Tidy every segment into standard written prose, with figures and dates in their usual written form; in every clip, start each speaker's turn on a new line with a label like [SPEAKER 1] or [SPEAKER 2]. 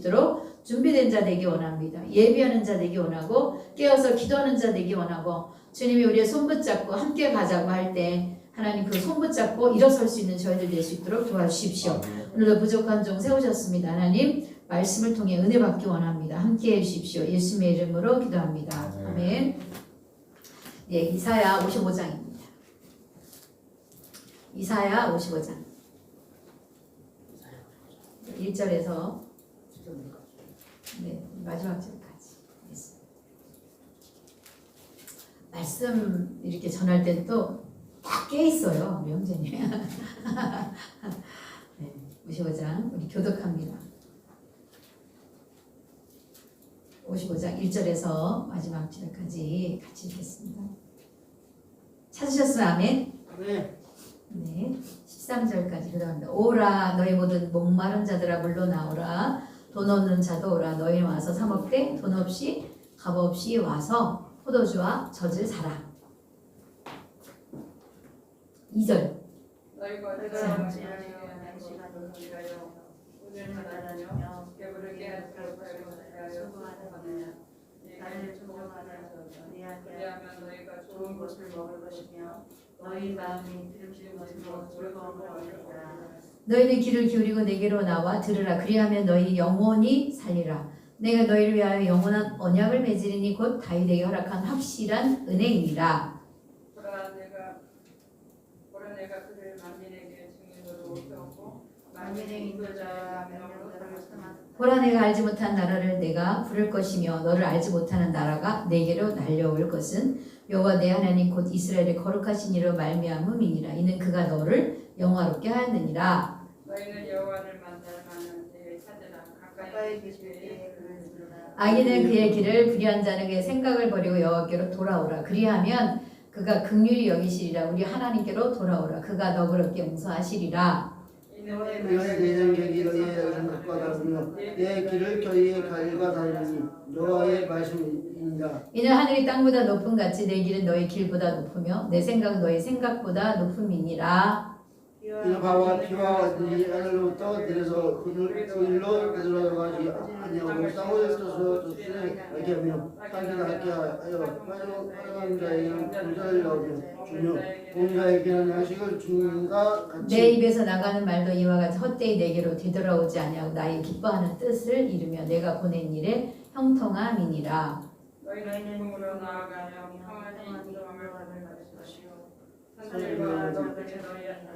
[SPEAKER 1] 있도록 준비된 자 되기 원합니다. 예비하는 자 되기 원하고 깨어서 기도하는 자 되기 원하고 주님이 우리의 손 붙잡고 함께 가자고 할 때 하나님 그 손 붙잡고 일어설 수 있는 저희들 될 수 있도록 도와주십시오. 오늘도 부족한 종 세우셨습니다. 하나님 말씀을 통해 은혜 받기 원합니다. 함께 해주십시오. 예수님의 이름으로 기도합니다. 아멘. 예, 이사야 55장입니다. 이사야 55장 1절에서 네, 마지막 절까지 말씀 이렇게 전할 땐 또 딱 깨있어요 우리 형제님. 네, 55장 우리 교독합니다. 55장 1절에서 마지막 절까지 같이 읽겠습니다. 찾으셨어요? 아멘? 네, 13절까지 기도합니다. 오라 너희 모든 목마른 자들아 물러나오라. 돈 없는 자도 오라. 너희는 와서 사 먹되 돈 없이 값 없이 와서 포도주와 젖을 사라. 2절
[SPEAKER 2] 너희가
[SPEAKER 1] 자.
[SPEAKER 2] 그리하면 너희가 좋은 것을 먹을 것이며 너희 마음이 기름진 것으로 즐거움을 얻으리라.
[SPEAKER 1] 너희는 귀를 기울이고 내게로 나와 들으라. 그리하면 너희 영혼이 살리라. 내가 너희를 위하여 영원한 언약을 맺으리니 곧 다윗에게 허락한 확실한 은혜이니라.
[SPEAKER 2] 보라 내가 그를 만민에게 증인으로 세웠고 만민의 인도자와 명령으로 삼았으나
[SPEAKER 1] 보라 내가 알지 못한 나라를 내가 부를 것이며 너를 알지 못하는 나라가 내게로 날려올 것은 여호와 내 하나님 곧 이스라엘의 거룩하신 이로 말미암음이니라. 이는 그가 너를 영화롭게 하였느니라.
[SPEAKER 2] 너희는 여호와를 만나는 때에 찾으라. 가까이 계시되 그를 부르라.
[SPEAKER 1] 악인은 그의 길을 불의한 자는 그의 생각을 버리고 여호와께로 돌아오라. 그리하면 그가 긍휼히 여기시리라. 우리 하나님께로 돌아오라. 그가 너그럽게 용서하시리라.
[SPEAKER 2] 이는
[SPEAKER 3] 내 길이 너희의 생각과 다르며 내 길을 너희의 갈과 다르니 여호와의 말씀이니라.
[SPEAKER 1] 이는 하늘이 땅보다 높음 같이 내 길은 너희 길보다 높으며 내 생각은 너희 생각보다 높음이니라.
[SPEAKER 3] 이는 바와 피와 네 하늘로부터 내려서 그일로 들어가지 아니하고 땅에서 젖을 알게 하며 땅이 낫게 하여 빨간 자에게는 부자를 넣으며 주며 온 자에게는 양식을 주는가 같이
[SPEAKER 1] 내 입에서 나가는 말도 이와 같이 헛되이 내게로 되돌아오지 아니하고 나의 기뻐하는 뜻을 이루며 내가 보낸 일에 형통함이니라.
[SPEAKER 2] 너희는 꿈으로 나아가며 평안히 인도함을 받을 것이요 산들과 너희들이 너희의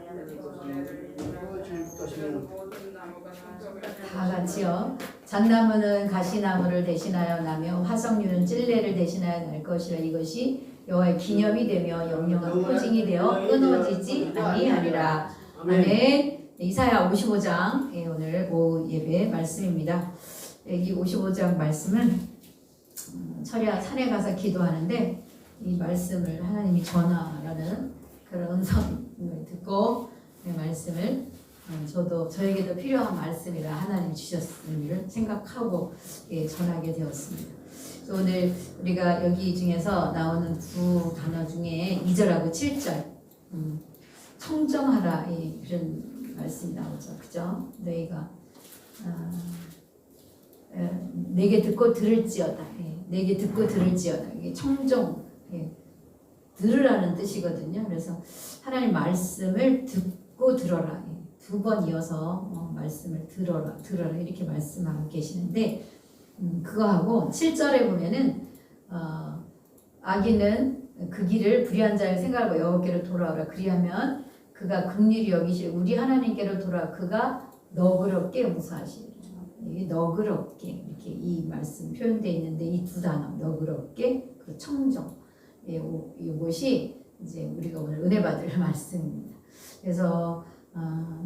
[SPEAKER 2] 모든 나무가 성적을
[SPEAKER 1] 다 같이요. 잣나무는 가시나무를 대신하여 나며 화석류는 찔레를 대신하여 날 것이라. 이것이 여호와의 기념이 되며 영영한 포징이 되어 끊어지지 아니하리라. 아멘. 이사야 55장 오늘 오후 예배 말씀입니다. 여기 55장 말씀은 철야 산에 가서 기도하는데 이 말씀을 하나님이 전하라는 그런 음성을 듣고 이 말씀을 저도 저에게도 필요한 말씀이라 하나님이 주셨음을 생각하고 전하게 되었습니다. 오늘 우리가 여기 중에서 나오는 두 단어 중에 2절하고 7절 청정하라 이런 말씀이 나오죠. 그죠? 너희가 내게 듣고 들을지어다. 내게 듣고 들을지어다. 이게 청정 들으라는 뜻이거든요. 그래서 하나님 말씀을 듣고 들어라. 두 번 이어서 말씀을 들어라 이렇게 말씀하고 계시는데 그거하고 7절에 보면은 악인은 그 길을 불의한 자의 생각하고 여호와께로 돌아오라. 그리하면 그가 긍휼히 여기실 우리 하나님께로 돌아와 그가 너그럽게 용서하시리라. 이게 너그럽게 이렇게 이 말씀 표현되어 있는데 이 두 단어 너그럽게 그 청정 이것이 이제 우리가 오늘 은혜 받을 말씀입니다. 그래서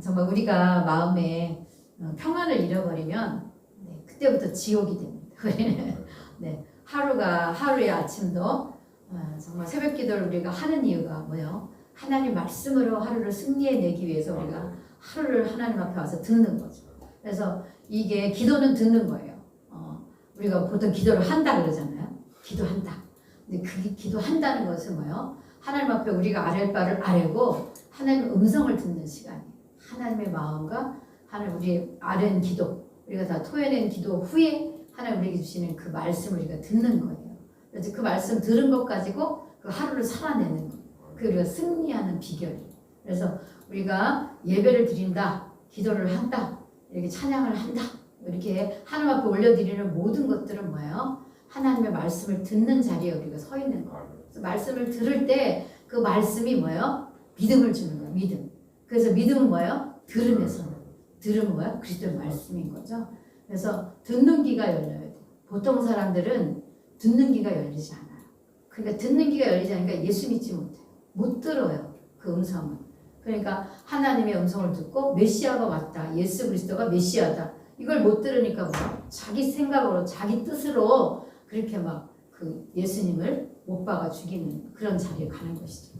[SPEAKER 1] 정말 우리가 마음에 평안을 잃어버리면 그때부터 지옥이 됩니다. 네, 하루의 아침도 정말 새벽 기도를 우리가 하는 이유가 뭐예요? 하나님 말씀으로 하루를 승리해내기 위해서 우리가 하루를 하나님 앞에 와서 듣는 거죠. 그래서 이게 기도는 듣는 거예요. 우리가 보통 기도를 한다 그러잖아요. 기도한다. 근데 그 기도한다는 것은 뭐예요? 하나님 앞에 우리가 아랠 바를 아뢰고 하나님의 음성을 듣는 시간이에요. 하나님의 마음과 하나님 우리의 아뢰는 기도 우리가 다 토해낸 기도 후에 하나님 우리에게 주시는 그 말씀을 우리가 듣는 거예요. 그래서 그 말씀 들은 것 가지고 그 하루를 살아내는 거예요. 그게 우리가 승리하는 비결이에요. 그래서 우리가 예배를 드린다, 기도를 한다, 이렇게 찬양을 한다, 이렇게 하나님 앞에 올려드리는 모든 것들은 뭐예요? 하나님의 말씀을 듣는 자리에 우리가 서 있는 거예요. 그래서 말씀을 들을 때 그 말씀이 뭐예요? 믿음을 주는 거예요. 믿음. 그래서 믿음은 뭐예요? 들음에서. 들음은 뭐예요? 그리스도의 말씀인 거죠. 그래서 듣는 귀가 열려야 돼요. 보통 사람들은 듣는 귀가 열리지 않아요. 그러니까 듣는 귀가 열리지 않으니까 예수 믿지 못해요. 못 들어요. 그 음성을. 그러니까 하나님의 음성을 듣고 메시아가 왔다. 예수 그리스도가 메시아다. 이걸 못 들으니까 뭐 자기 생각으로 자기 뜻으로 그렇게 막 그 예수님을 못 박아 죽이는 그런 자리에 가는 것이죠.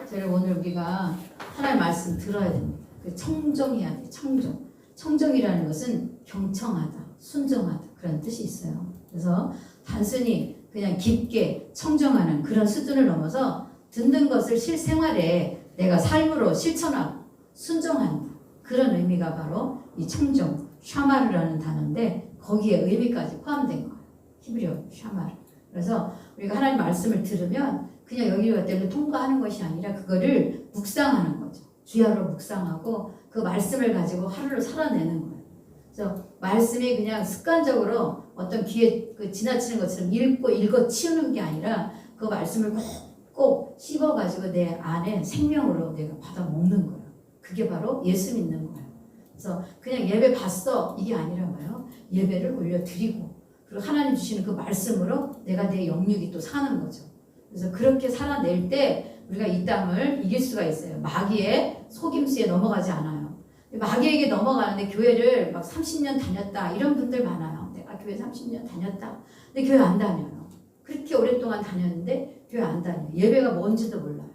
[SPEAKER 1] 저는 오늘 우리가 하나님 말씀 들어야 됩니다. 청정해야 돼. 청정. 청정이라는 것은 경청하다, 순종하다 그런 뜻이 있어요. 그래서 단순히 그냥 깊게 청정하는 그런 수준을 넘어서 듣는 것을 실생활에 내가 삶으로 실천하고 순종한다. 그런 의미가 바로 이 청정, 샤마르라는 단어인데 거기에 의미까지 포함된 거예요. 히브리어 샤마르. 그래서 우리가 하나님 말씀을 들으면 그냥 여기와 때문에 통과하는 것이 아니라 그거를 묵상하는 거죠. 주야로 묵상하고 그 말씀을 가지고 하루를 살아내는 거예요. 그래서 말씀이 그냥 습관적으로 어떤 귀에 그 지나치는 것처럼 읽어 치우는 게 아니라 그 말씀을 꼭 씹어가지고 내 안에 생명으로 내가 받아 먹는 거예요. 그게 바로 예수 믿는 거예요. 그래서 그냥 예배 봤어 이게 아니라 뭐예요? 예배를 올려드리고 그리고 하나님 주시는 그 말씀으로 내가 내 영육이 또 사는 거죠. 그래서 그렇게 살아낼 때 우리가 이 땅을 이길 수가 있어요. 마귀의 속임수에 넘어가지 않아요. 마귀에게 넘어가는데 교회를 막 30년 다녔다 이런 분들 많아요. 내가 교회 30년 다녔다. 근데 교회 안 다녀요. 그렇게 오랫동안 다녔는데 교회 안 다녀요. 예배가 뭔지도 몰라요.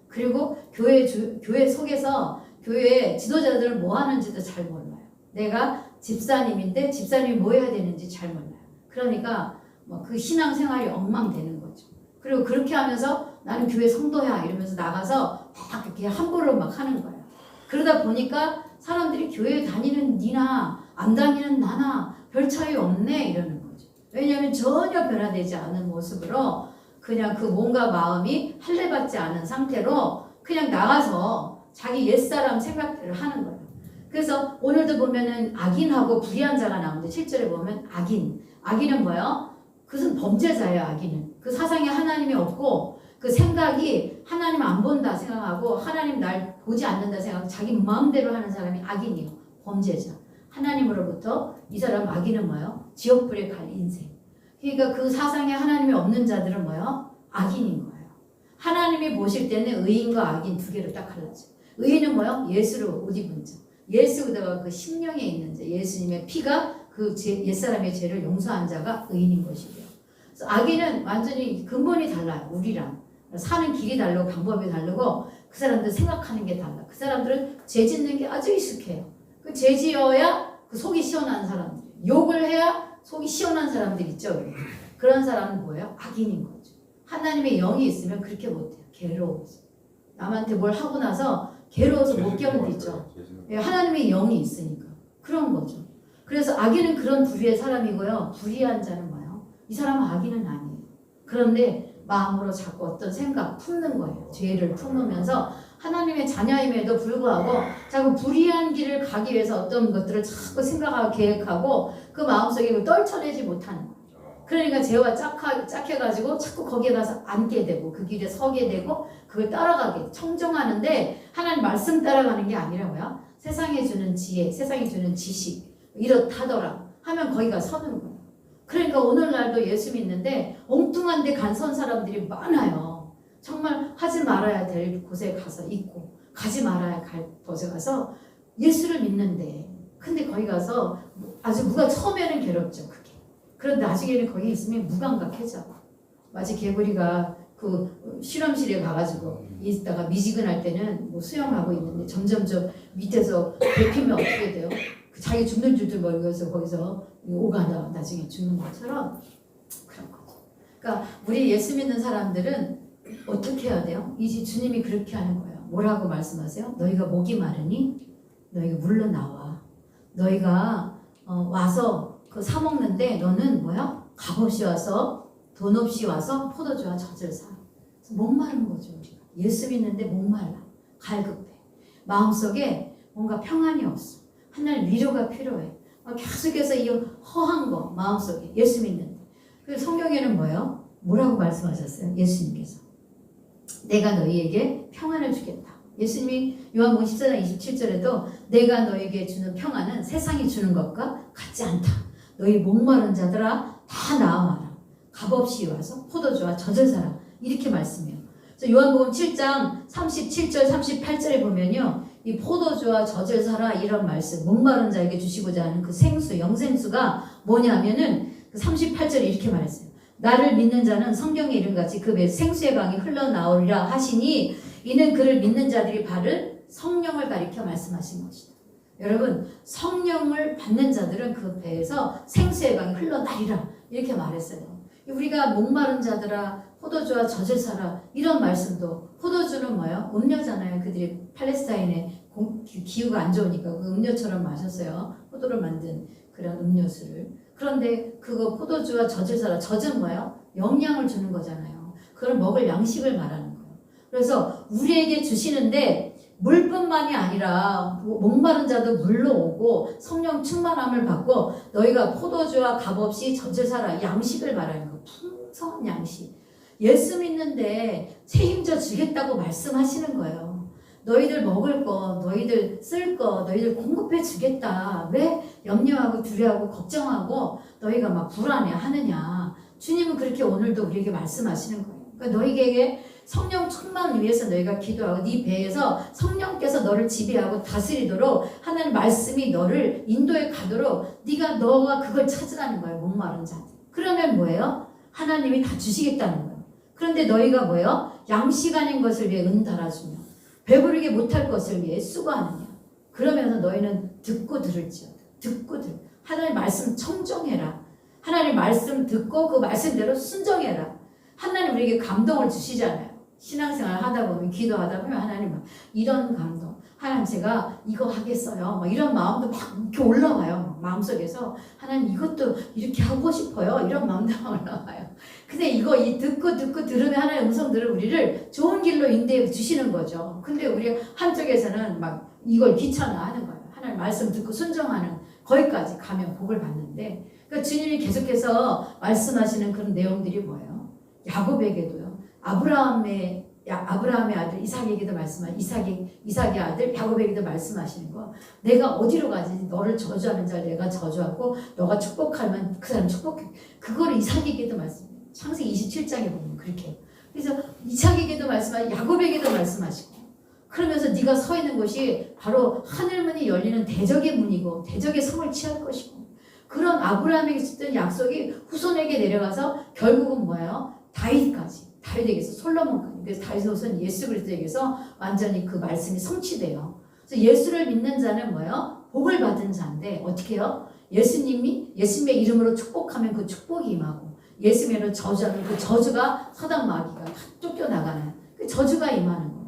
[SPEAKER 1] 그리고 교회 속에서 교회 지도자들은 뭐 하는지도 잘 몰라요. 내가 집사님인데 집사님이 뭐 해야 되는지 잘 몰라요. 그러니까 뭐 그 신앙생활이 엉망되는 거죠. 그리고 그렇게 하면서 나는 교회 성도야 이러면서 나가서 막 이렇게 함부로 막 하는 거예요. 그러다 보니까 사람들이 교회 다니는 니나 안 다니는 나나 별 차이 없네 이러는 거죠. 왜냐하면 전혀 변화되지 않은 모습으로 그냥 그 몸과 마음이 할례받지 않은 상태로 그냥 나가서 자기 옛사람 생각들을 하는 거예요. 그래서 오늘도 보면은 악인하고 불의한 자가 나오는데 7절에 보면 악인은 뭐예요? 그것은 범죄자예요. 악인은 그 사상에 하나님이 없고 그 생각이 하나님 안 본다 생각하고 하나님 날 보지 않는다 생각하고 자기 마음대로 하는 사람이 악인이에요. 범죄자. 하나님으로부터 이 사람 악인은 뭐예요? 지옥불에 갈 인생. 그러니까 그 사상에 하나님이 없는 자들은 뭐예요? 악인인 거예요. 하나님이 보실 때는 의인과 악인 두 개로 딱 갈라져요. 의인은 뭐예요? 예수로 옷 입은 자. 예수가 그 심령에 있는 자. 예수님의 피가 그 옛사람의 죄를 용서한 자가 의인인 것이고요. 그래서 악인은 완전히 근본이 달라요. 우리랑. 사는 길이 다르고 방법이 다르고 그 사람들 생각하는 게 달라. 그 사람들은 죄 짓는 게 아주 익숙해요. 그 죄 지어야 그 속이 시원한 사람들. 욕을 해야 속이 시원한 사람들 있죠. 그런 사람은 뭐예요? 악인인 거죠. 하나님의 영이 있으면 그렇게 못해요. 괴로워서. 남한테 뭘 하고 나서 괴로워서 못 견디죠. 하나님의 영이 있으니까. 그런 거죠. 그래서 악인은 그런 부류의 사람이고요. 불의한 자는 뭐예요? 이 사람은 악인은 아니에요. 그런데 마음으로 자꾸 어떤 생각 품는 거예요. 죄를 품으면서 하나님의 자녀임에도 불구하고 자꾸 불의한 길을 가기 위해서 어떤 것들을 자꾸 생각하고 계획하고 그 마음속에 떨쳐내지 못하는 거예요. 그러니까 죄와 짝해가지고 자꾸 거기에 가서 앉게 되고 그 길에 서게 되고 그걸 따라가게 청정하는데 하나님 말씀 따라가는 게 아니라 뭐야? 세상에 주는 지혜, 세상에 주는 지식 이렇다더라 하면 거기가 서는 거예요. 그러니까 오늘날도 예수 믿는데 엉뚱한 데 간 선 사람들이 많아요. 정말 하지 말아야 될 곳에 가서 있고 가지 말아야 갈 곳에 가서 예수를 믿는데 근데 거기 가서 아주 처음에는 괴롭죠. 그게. 그런데 나중에는 거기 있으면 무감각해져. 마치 개구리가 그 실험실에 가가지고 있다가 미지근할 때는 뭐 수영하고 있는데 점점점 밑에서 뱉히면 어떻게 돼요? 자기 죽는 줄도 모르면서 거기서 오가다 나중에 죽는 것처럼 그런 거죠. 그러니까 우리 예수 믿는 사람들은 어떻게 해야 돼요? 이제 주님이 그렇게 하는 거예요. 뭐라고 말씀하세요? 너희가 목이 마르니 너희가 물러나와. 너희가 와서 그 사 먹는데 너는 뭐야? 값없이 와서 돈 없이 와서 포도주와 젖을 사. 목마른 거죠. 우리가. 예수 믿는데 목말라. 갈급해. 마음속에 뭔가 평안이 없어. 하나님 위로가 필요해. 계속해서 이 허한 거 마음속에 예수 믿는데. 그래서 성경에는 뭐예요? 뭐라고 말씀하셨어요? 예수님께서. 내가 너희에게 평안을 주겠다. 예수님이 요한복음 14장 27절에도 내가 너희에게 주는 평안은 세상이 주는 것과 같지 않다. 너희 목마른 자들아 다 나와라. 값없이 와서 포도주와 젖을 사라. 이렇게 말씀해요. 그래서 요한복음 7장 37절 38절에 보면요. 이 포도주와 젖을 사라 이런 말씀 목마른 자에게 주시고자 하는 그 생수 영생수가 뭐냐면은 그 38절에 이렇게 말했어요. 나를 믿는 자는 성경에 이른같이 그 배 생수의 강이 흘러나오리라 하시니 이는 그를 믿는 자들이 받을 성령을 가리켜 말씀하신 것이다. 여러분 성령을 받는 자들은 그 배에서 생수의 강이 흘러나리라 이렇게 말했어요. 우리가 목마른 자들아 포도주와 젖을 사라 이런 말씀도 포도주는 뭐예요? 음료잖아요. 그들이 팔레스타인에 기후가 안 좋으니까 그 음료처럼 마셨어요. 포도를 만든 그런 음료수를. 그런데 그거 포도주와 젖을 사라. 젖은 뭐예요? 영양을 주는 거잖아요. 그걸 먹을 양식을 말하는 거예요. 그래서 우리에게 주시는데 물뿐만이 아니라 목마른 자도 물로 오고 성령 충만함을 받고 너희가 포도주와 값없이 젖을 사라. 양식을 말하는 거예요. 풍성한 양식. 예수 믿는데 책임져 주겠다고 말씀하시는 거예요. 너희들 먹을 거, 너희들 쓸 거, 너희들 공급해 주겠다. 왜 염려하고 두려워하고 걱정하고 너희가 막 불안해 하느냐. 주님은 그렇게 오늘도 우리에게 말씀하시는 거예요. 그러니까 너희에게 성령 충만을 위해서 너희가 기도하고 네 배에서 성령께서 너를 지배하고 다스리도록 하나님 말씀이 너를 인도에 가도록 너가 그걸 찾으라는 거예요. 목마른 자들. 그러면 뭐예요? 하나님이 다 주시겠다는 거예요. 그런데 너희가 뭐예요? 양식 아닌 것을 위해 은달아주며 배부르게 못할 것을 위해 수고하느냐. 그러면서 너희는 듣고 들을지어다. 듣고 들. 하나님 말씀 청정해라. 하나님 말씀 듣고 그 말씀대로 순종해라. 하나님 우리에게 감동을 주시잖아요. 신앙생활 하다 보면 기도하다 보면 하나님 막 이런 감동. 하나님 제가 이거 하겠어요. 막 이런 마음도 막 이렇게 올라와요. 마음속에서 하나님 이것도 이렇게 하고 싶어요. 이런 마음도 올라와요. 근데 이거 듣고 들으면 하나님의 음성들을 우리를 좋은 길로 인도해 주시는 거죠. 근데 우리 한쪽에서는 막 이걸 귀찮아하는 거예요. 하나님 말씀 듣고 순종하는 거기까지 가면 복을 받는데 그러니까 주님이 계속해서 말씀하시는 그런 내용들이 뭐예요? 야곱에게도요. 아브라함의 아들 이삭에게도 말씀하시고 이삭의 아들 야곱에게도 말씀하시는 거. 내가 어디로 가지? 너를 저주하는 자를 내가 저주하고 너가 축복하면 그 사람 축복해. 그거를 이삭에게도 말씀해요. 창세기 27장에 보면 그렇게. 그래서 이삭에게도 말씀하시고 야곱에게도 말씀하시고. 그러면서 네가 서 있는 곳이 바로 하늘문이 열리는 대적의 문이고 대적의 성을 취할 것이고. 그런 아브라함에게 있었던 약속이 후손에게 내려가서 결국은 뭐예요? 다윗에게서 솔로몬까지. 그래서 다윗의 후손 예수 그리스도에게서 완전히 그 말씀이 성취돼요. 그래서 예수를 믿는 자는 뭐예요? 복을 받은 자인데 어떻게 해요? 예수님의 이름으로 축복하면 그 축복이 임하고 예수님으로 저주하면 그 저주가 사단 마귀가 다 쫓겨나가는 그 저주가 임하는 거예요.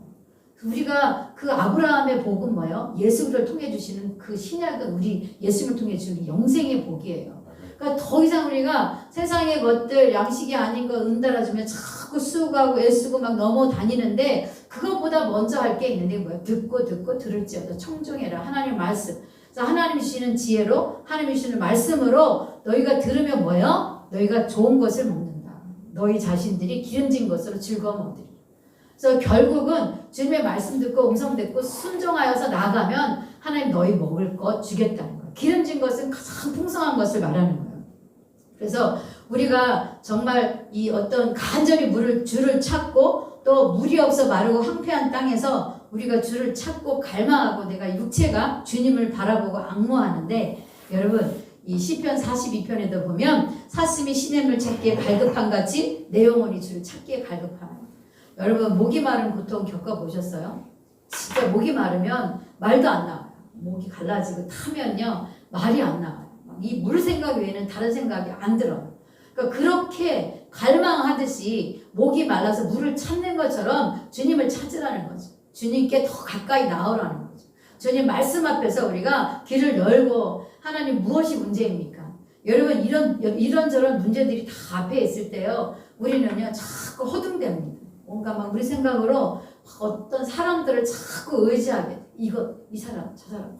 [SPEAKER 1] 우리가 그 아브라함의 복은 뭐예요? 예수를 통해 주시는 그 신약은 우리 예수를 통해 주는 영생의 복이에요. 그러니까 더 이상 우리가 세상의 것들 양식이 아닌 거 은달아주면 자꾸 수고하고 애쓰고 막 넘어다니는데 그것보다 먼저 할 게 있는데 뭐야? 듣고 들을지어다 청종해라. 하나님 말씀. 그래서 하나님 주시는 지혜로 하나님 주시는 말씀으로 너희가 들으면 뭐예요? 너희가 좋은 것을 먹는다. 너희 자신들이 기름진 것으로 즐거움 얻으리. 그래서 결국은 주님의 말씀 듣고 음성 듣고 순종하여서 나가면 하나님 너희 먹을 것 주겠다는 거예요. 기름진 것은 가장 풍성한 것을 말하는 거예요. 그래서 우리가 정말 이 어떤 간절히 주를 찾고 또 물이 없어 마르고 황폐한 땅에서 우리가 주를 찾고 갈망하고 내가 육체가 주님을 바라보고 앙모하는데 여러분 이 시편 42편에도 보면 사슴이 시냇물 찾기에 갈급한 같이 내 영혼이 주를 찾기에 갈급하다. 여러분 목이 마른 고통 겪어보셨어요? 진짜 목이 마르면 말도 안 나와요. 목이 갈라지고 타면요 말이 안 나와요. 이 물 생각 외에는 다른 생각이 안 들어요. 그러니까 그렇게 갈망하듯이 목이 말라서 물을 찾는 것처럼 주님을 찾으라는 거죠. 주님께 더 가까이 나오라는 거죠. 주님 말씀 앞에서 우리가 길을 열고 하나님 무엇이 문제입니까? 여러분 이런저런 문제들이 다 앞에 있을 때요. 우리는요 자꾸 허둥댑니다. 뭔가 막 우리 생각으로 어떤 사람들을 자꾸 의지하게 돼. 이 사람 저 사람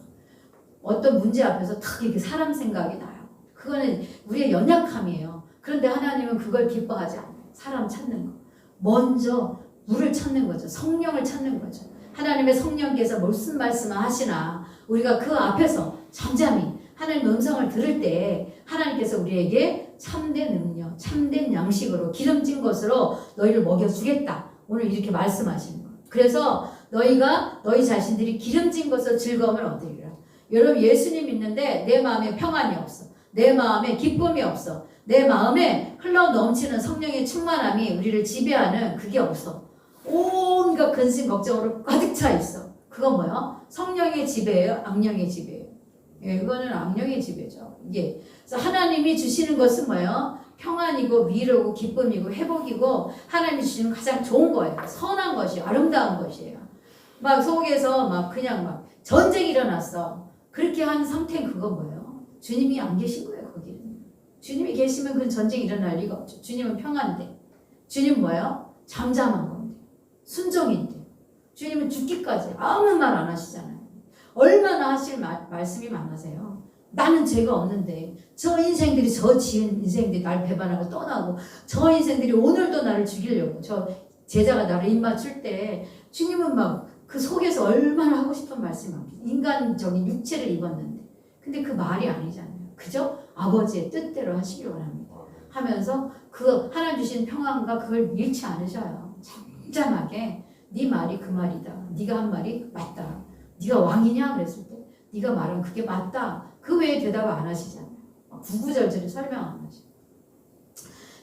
[SPEAKER 1] 어떤 문제 앞에서 탁 이렇게 사람 생각이 나요. 그거는 우리의 연약함이에요. 그런데 하나님은 그걸 기뻐하지 않아요. 사람 찾는 거. 먼저 물을 찾는 거죠. 성령을 찾는 거죠. 하나님의 성령께서 무슨 말씀을 하시나 우리가 그 앞에서 잠잠히 하나님의 음성을 들을 때 하나님께서 우리에게 참된 능력, 참된 양식으로 기름진 것으로 너희를 먹여주겠다. 오늘 이렇게 말씀하시는 거예요. 그래서 너희가 너희 자신들이 기름진 것으로 즐거움을 얻으리라. 여러분 예수님 믿는데 내 마음에 평안이 없어. 내 마음에 기쁨이 없어. 내 마음에 흘러 넘치는 성령의 충만함이 우리를 지배하는 그게 없어. 온갖 근심 걱정으로 가득 차 있어. 그건 뭐야? 성령의 지배예요? 악령의 지배예요? 예, 이거는 악령의 지배죠. 이게 그래서 하나님이 주시는 것은 뭐예요? 평안이고 위로고 기쁨이고 회복이고 하나님이 주시는 가장 좋은 거예요. 선한 것이에요. 아름다운 것이에요. 막 속에서 막 그냥 막 전쟁이 일어났어. 그렇게 한 상태는 그건 뭐예요? 주님이 안 계신 거예요. 거기는. 주님이 계시면 그 전쟁이 일어날 리가 없죠. 주님은 평안데. 주님은 뭐예요? 잠잠한 건데. 순종인데. 주님은 죽기까지 아무 말 안 하시잖아요. 얼마나 하실 말씀이 많으세요. 나는 죄가 없는데 저 인생들이 저 지은 인생들이 날 배반하고 떠나고 저 인생들이 오늘도 나를 죽이려고 저 제자가 나를 입맞출 때 주님은 막 그 속에서 얼마나 하고 싶은 말씀이 많겠어요. 인간적인 육체를 입었는데 근데 그 말이 아니잖아요. 그죠? 아버지의 뜻대로 하시기 원합니다. 하면서 그 하나님 주신 평안과 그걸 잃지 않으셔요. 잠잠하게 네 말이 그 말이다. 네가 한 말이 맞다. 네가 왕이냐 그랬을 때 네가 말한 그게 맞다. 그 외에 대답을 안 하시잖아요. 구구절절히 설명 안 하시고.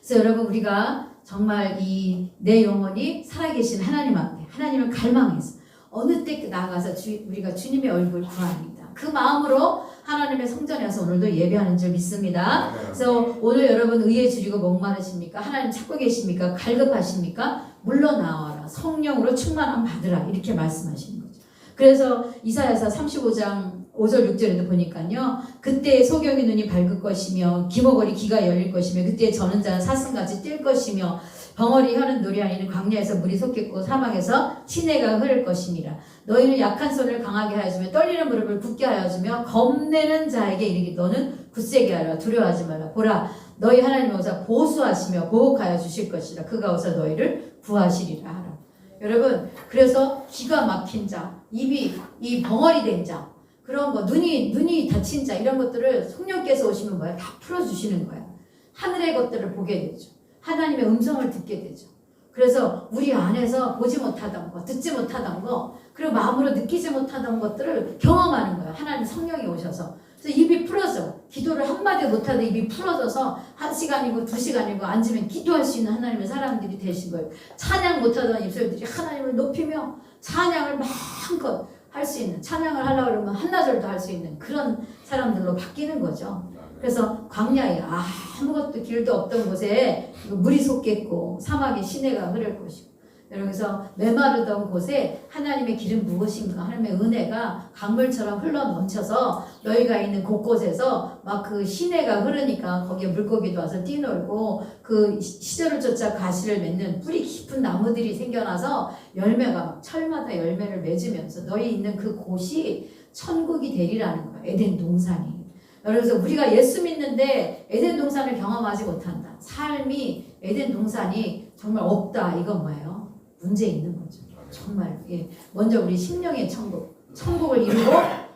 [SPEAKER 1] 그래서 여러분 우리가 정말 이 내 영혼이 살아계신 하나님 앞에 하나님을 갈망해서 어느 때 나아가서 우리가 주님의 얼굴 구합니다. 그 마음으로 하나님의 성전에 와서 오늘도 예배하는 줄 믿습니다. 그래서 오늘 여러분 의에 줄이고 목마르십니까? 하나님 찾고 계십니까? 갈급하십니까? 물러나와라. 성령으로 충만함 받으라. 이렇게 말씀하시는 거죠. 그래서 이사야서 35장 5절 6절에도 보니까요. 그때 소경의 눈이 밝을 것이며 기목걸이 귀가 열릴 것이며 그때 저는 자는 사슴같이 뛸 것이며 벙어리 혀는 노래하니는 광야에서 물이 솟겠고 사막에서 시내가 흐를 것이니라. 너희는 약한 손을 강하게 하여주며 떨리는 무릎을 굳게 하여주며 겁내는 자에게 이르기 너는 굳세게 하라. 두려워하지 말라. 보라 너희 하나님 오사 보수하시며 보복하여 주실 것이라. 그가 오사 너희를 구하시리라 하라. 여러분 그래서 기가 막힌 자 입이 이 벙어리 된 자 그런 거 눈이 다친 자 이런 것들을 성령께서 오시면 뭐야? 다 풀어주시는 거야. 하늘의 것들을 보게 되죠. 하나님의 음성을 듣게 되죠. 그래서 우리 안에서 보지 못하던 거, 듣지 못하던 거, 그리고 마음으로 느끼지 못하던 것들을 경험하는 거예요. 하나님 성령이 오셔서. 그래서 입이 풀어져. 기도를 한마디 못하도 입이 풀어져서 1시간이고 2시간이고 앉으면 기도할 수 있는 하나님의 사람들이 되신 거예요. 찬양 못하던 입술들이 하나님을 높이며 찬양을 마음껏 할 수 있는, 찬양을 하려고 그러면 한나절도 할 수 있는 그런 사람들로 바뀌는 거죠. 그래서 광야에 아무것도 길도 없던 곳에 물이 솟겠고 사막에 시내가 흐를 것이고 그래서 메마르던 곳에 하나님의 길은 무엇인가 하나님의 은혜가 강물처럼 흘러 넘쳐서 너희가 있는 곳곳에서 막 그 시내가 흐르니까 거기에 물고기도 와서 뛰놀고 그 시절을 쫓아 가시를 맺는 뿌리 깊은 나무들이 생겨나서 열매가 막 철마다 열매를 맺으면서 너희 있는 그 곳이 천국이 되리라는 거예요. 에덴 동산이. 그래서 우리가 예수 믿는데 에덴 동산을 경험하지 못한다. 삶이 에덴 동산이 정말 없다. 이건 뭐예요? 문제 있는 거죠. 정말. 예. 먼저 우리 심령의 천국을 이루고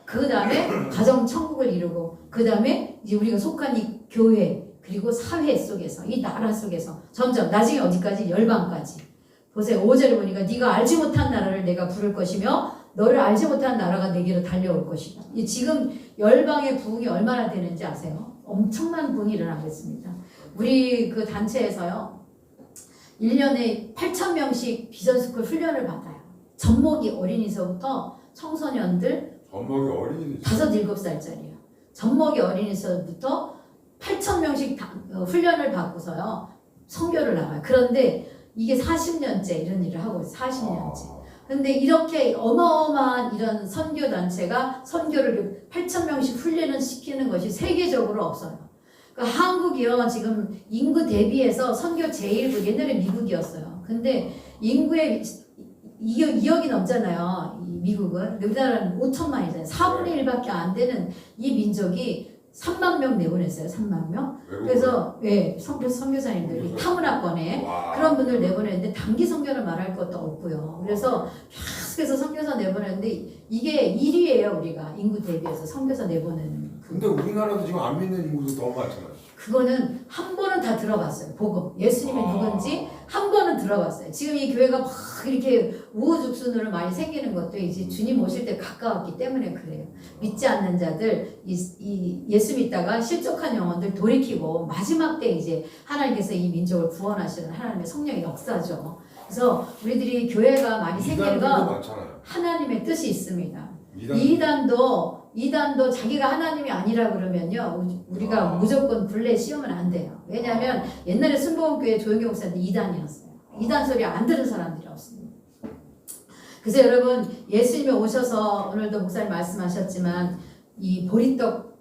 [SPEAKER 1] 그 다음에 가정 천국을 이루고 그 다음에 이제 우리가 속한 이 교회 그리고 사회 속에서 이 나라 속에서 점점 나중에 어디까지? 열방까지. 보세요. 5절에 보니까 네가 알지 못한 나라를 내가 부를 것이며 너를 알지 못한 나라가 내게로 달려올 것이다. 지금 열방의 부흥이 얼마나 되는지 아세요? 엄청난 부흥이 일어나겠습니다. 우리 그 단체에서요. 1년에 8,000명씩 비전스쿨 훈련을 받아요. 젖먹이 어린이서부터 청소년들
[SPEAKER 4] 젖먹이 어린이
[SPEAKER 1] 5, 7살짜리예요. 젖먹이 어린이서부터 8,000명씩 훈련을 받고서요. 선교를 나가요. 그런데 이게 40년째 이런 일을 하고 있어요. 40년째. 근데 이렇게 어마어마한 이런 선교단체가 선교를 8,000명씩 훈련을 시키는 것이 세계적으로 없어요. 그러니까 한국이요 지금 인구 대비해서 선교 제1국 옛날에 미국이었어요. 근데 인구의 2억이 넘잖아요. 이 미국은. 우리나라는 5천만이잖아요. 4분의 1밖에 안 되는 이 민족이 3만 명 내보냈어요. 3만 명. 그래서 예, 선교사님들이 타문화권에 그런 분들 내보냈는데 단기 선교는 말할 것도 없고요. 그래서 계속해서 선교사 내보냈는데 이게 1위예요. 우리가 인구 대비해서 선교사 내보내는.
[SPEAKER 4] 근데 우리나라도 지금 안 믿는 인구도 너무 많잖아요.
[SPEAKER 1] 그거는 한 번은 다 들어봤어요. 복음. 예수님이 누군지 한 번은 들어봤어요. 지금 이 교회가 막 이렇게 우후죽순으로 많이 생기는 것도 이제 주님 오실 때 가까웠기 때문에 그래요. 믿지 않는 자들, 이 예수 믿다가 실족한 영혼들 돌이키고 마지막 때 이제 하나님께서 이 민족을 구원하시는 하나님의 성령의 역사죠. 그래서 우리들이 교회가 많이 생기는 건 하나님의 뜻이 있습니다. 이단도 자기가 하나님이 아니라 그러면요 우리가 무조건 굴레 씌우면 안 돼요. 왜냐하면 옛날에 순복음교회 조용기 목사님도 이단이었어요. 이단 소리 안 들은 사람들이 없습니다. 그래서 여러분 예수님이 오셔서 오늘도 목사님 말씀하셨지만 이 보리떡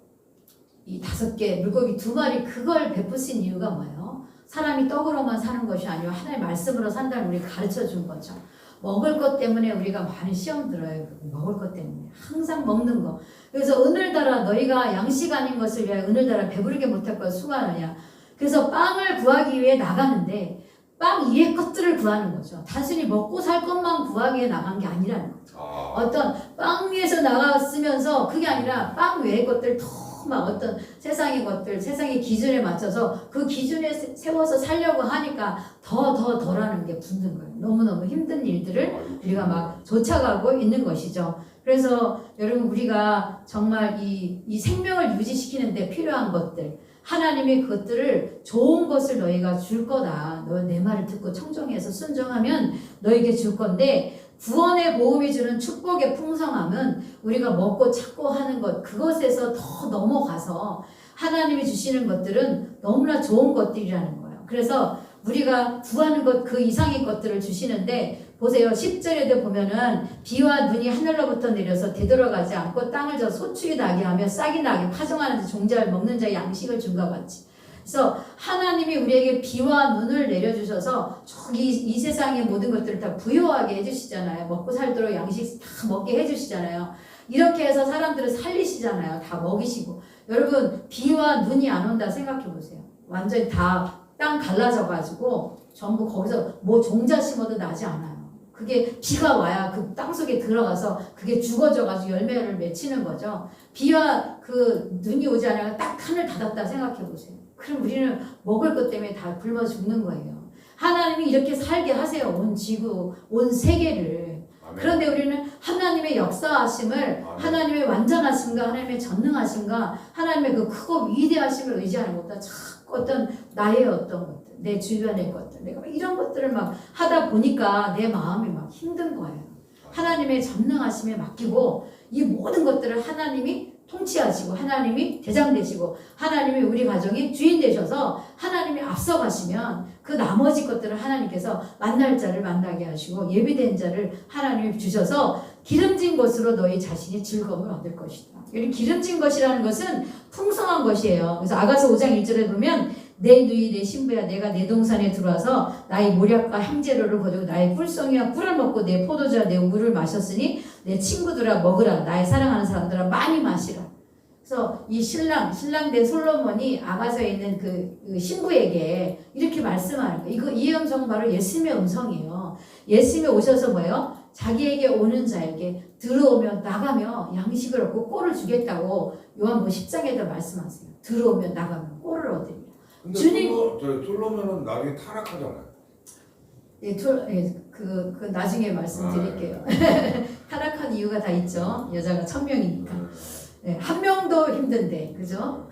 [SPEAKER 1] 이 5개 물고기 2마리 그걸 베푸신 이유가 뭐예요? 사람이 떡으로만 사는 것이 아니고 하나님의 말씀으로 산다는 우리 가르쳐 준 거죠. 먹을 것 때문에 우리가 많이 시험 들어요. 먹을 것 때문에 항상 먹는 거. 그래서 오늘따라 너희가 양식 아닌 것을 위하여 오늘따라 배부르게 못할 것 수고하느냐. 그래서 빵을 구하기 위해 나가는데 빵 이외의 것들을 구하는 거죠. 단순히 먹고 살 것만 구하기 위해 나간 게 아니라는 거죠. 어떤 빵 위에서 나갔으면서 그게 아니라 빵 외의 것들 더 막 어떤 세상의 것들, 세상의 기준에 맞춰서 그 기준에 세워서 살려고 하니까 덜하는 게 붙는 거예요. 너무너무 힘든 일들을 우리가 막 쫓아가고 있는 것이죠. 그래서 여러분 우리가 정말 이 생명을 유지시키는 데 필요한 것들 하나님이 그것들을 좋은 것을 너희가 줄 거다. 너 내 말을 듣고 청정해서 순종하면 너에게 줄 건데 구원의 보험이 주는 축복의 풍성함은 우리가 먹고 찾고 하는 것 그것에서 더 넘어가서 하나님이 주시는 것들은 너무나 좋은 것들이라는 거예요. 그래서 우리가 구하는 것 그 이상의 것들을 주시는데 보세요. 10절에도 보면은 비와 눈이 하늘로부터 내려서 되돌아가지 않고 땅을 저 소축이 나게 하며 싹이 나게 파종하는 종자를 먹는 자의 양식을 준 것 같이. 그래서 하나님이 우리에게 비와 눈을 내려주셔서 저기 이 세상의 모든 것들을 다 부요하게 해주시잖아요. 먹고 살도록 양식 다 먹게 해주시잖아요. 이렇게 해서 사람들을 살리시잖아요. 다 먹이시고. 여러분 비와 눈이 안 온다 생각해 보세요. 완전히 다 땅 갈라져가지고 전부 거기서 뭐 종자 심어도 나지 않아요. 그게 비가 와야 그 땅속에 들어가서 그게 죽어져가지고 열매를 맺히는 거죠. 비와 그 눈이 오지 않으면 딱 하늘 닫았다 생각해 보세요. 그럼 우리는 먹을 것 때문에 다 굶어 죽는 거예요. 하나님이 이렇게 살게 하세요. 온 지구, 온 세계를. 아멘. 그런데 우리는 하나님의 역사하심을 아멘. 하나님의 완전하심과 하나님의 전능하심과 하나님의 그 크고 위대하심을 의지하는 것보다 자꾸 어떤 나의 어떤 것들, 내 주변의 것들, 내가 이런 것들을 막 하다 보니까 내 마음이 막 힘든 거예요. 하나님의 전능하심에 맡기고 이 모든 것들을 하나님이 통치하시고 하나님이 대장 되시고 하나님이 우리 가정의 주인 되셔서 하나님이 앞서가시면 그 나머지 것들을 하나님께서 만날 자를 만나게 하시고 예비된 자를 하나님이 주셔서 기름진 것으로 너희 자신이 즐거움을 얻을 것이다. 이 기름진 것이라는 것은 풍성한 것이에요. 그래서 아가서 5장 1절에 보면 내 누이 내 신부야 내가 내 동산에 들어와서 나의 모략과 향재료를 거두고 나의 꿀송이와 꿀을 먹고 내 포도주와 내 우를 마셨으니 내 친구들아 먹으라 나의 사랑하는 사람들아 많이 마시라. 그래서 이 신랑 된 솔로몬이 아가서에 있는 그 신부에게 이렇게 말씀하는 거예요. 이 음성은 바로 예수님의 음성이에요. 예수님이 오셔서 뭐예요? 자기에게 오는 자에게 들어오며 나가며 양식을 얻고 꼴을 주겠다고 요한복음 10장에도 말씀하세요. 들어오며 나가며 꼴을 얻으리라.
[SPEAKER 4] 근데 주님 솔로몬은 나중에 타락하잖아요.
[SPEAKER 1] 예, 그 나중에 말씀드릴게요. 타락한 이유가 다 있죠. 여자가 1000명이니까. 네, 한 명도 힘든데, 그죠?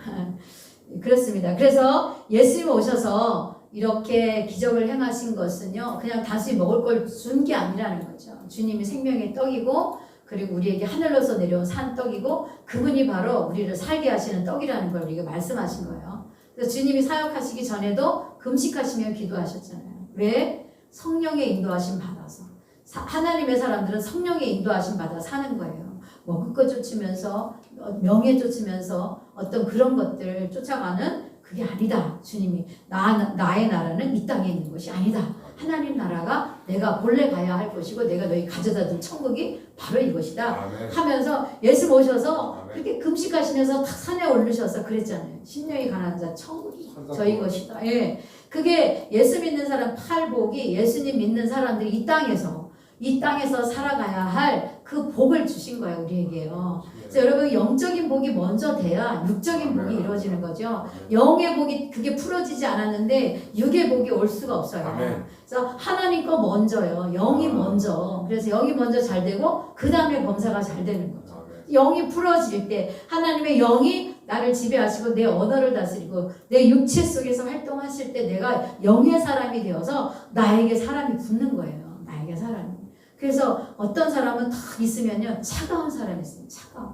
[SPEAKER 1] 그렇습니다. 그래서 예수님 오셔서 이렇게 기적을 행하신 것은요, 그냥 단순히 먹을 걸 준 게 아니라는 거죠. 주님이 생명의 떡이고, 그리고 우리에게 하늘로서 내려온 산 떡이고, 그분이 바로 우리를 살게 하시는 떡이라는 걸 우리가 말씀하신 거예요. 그래서 주님이 사역하시기 전에도 금식하시며 기도하셨잖아요. 왜? 성령의 인도하심 받아서. 하나님의 사람들은 성령의 인도하심 받아 사는 거예요. 먹을 것 쫓으면서 명예 쫓으면서 어떤 그런 것들을 쫓아가는 그게 아니다. 주님이 나의 나라는 이 땅에 있는 것이 아니다. 하나님 나라가 내가 본래 가야 할 것이고 내가 너희 가져다 줄 천국이 바로 이것이다.
[SPEAKER 4] 아멘.
[SPEAKER 1] 하면서 예수 모셔서
[SPEAKER 4] 아멘.
[SPEAKER 1] 그렇게 금식하시면서 탁 산에 오르셔서 그랬잖아요. 심령이 가난한 자 천국이 저희 것이다. 예. 그게 예수 믿는 사람 팔복이 예수님 믿는 사람들이 이 땅에서 살아가야 할 그 복을 주신 거예요, 우리에게요. 그래서 여러분 영적인 복이 먼저 돼야 육적인 복이 이루어지는 거죠. 영의 복이 그게 풀어지지 않았는데 육의 복이 올 수가 없어요.
[SPEAKER 4] 아멘.
[SPEAKER 1] 그래서 하나님 거 먼저요. 영이 먼저. 그래서 영이 먼저 잘 되고 그 다음에 범사가 잘 되는 거죠. 영이 풀어질 때 하나님의 영이 나를 지배하시고 내 언어를 다스리고 내 육체 속에서 활동하실 때 내가 영의 사람이 되어서 나에게 사람이 붙는 거예요. 나에게 사람이. 그래서 어떤 사람은 탁 있으면요 차가운 사람이 있어요. 차가운.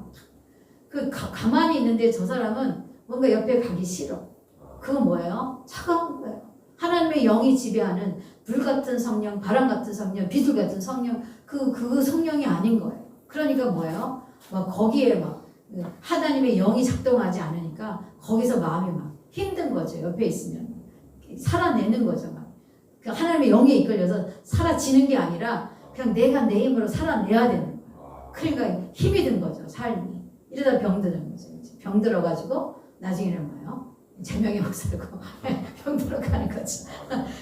[SPEAKER 1] 가만히 있는데 저 사람은 뭔가 옆에 가기 싫어. 그건 뭐예요? 차가운 거예요. 하나님의 영이 지배하는 불 같은 성령, 바람 같은 성령, 비둘 같은 성령, 그 성령이 아닌 거예요. 그러니까 뭐예요? 막 거기에 막 하나님의 영이 작동하지 않으니까 거기서 마음이 막 힘든 거죠. 옆에 있으면 살아내는 거죠. 막 하나님의 영에 이끌려서 사라지는 게 아니라 그냥 내가 내 힘으로 살아내야 되는 거예요. 그러니까 힘이 든 거죠. 삶이. 이러다 병드는 거죠. 병 들어가지고 나중에는 뭐예요? 제명의 목살고 병 들어가는 거죠.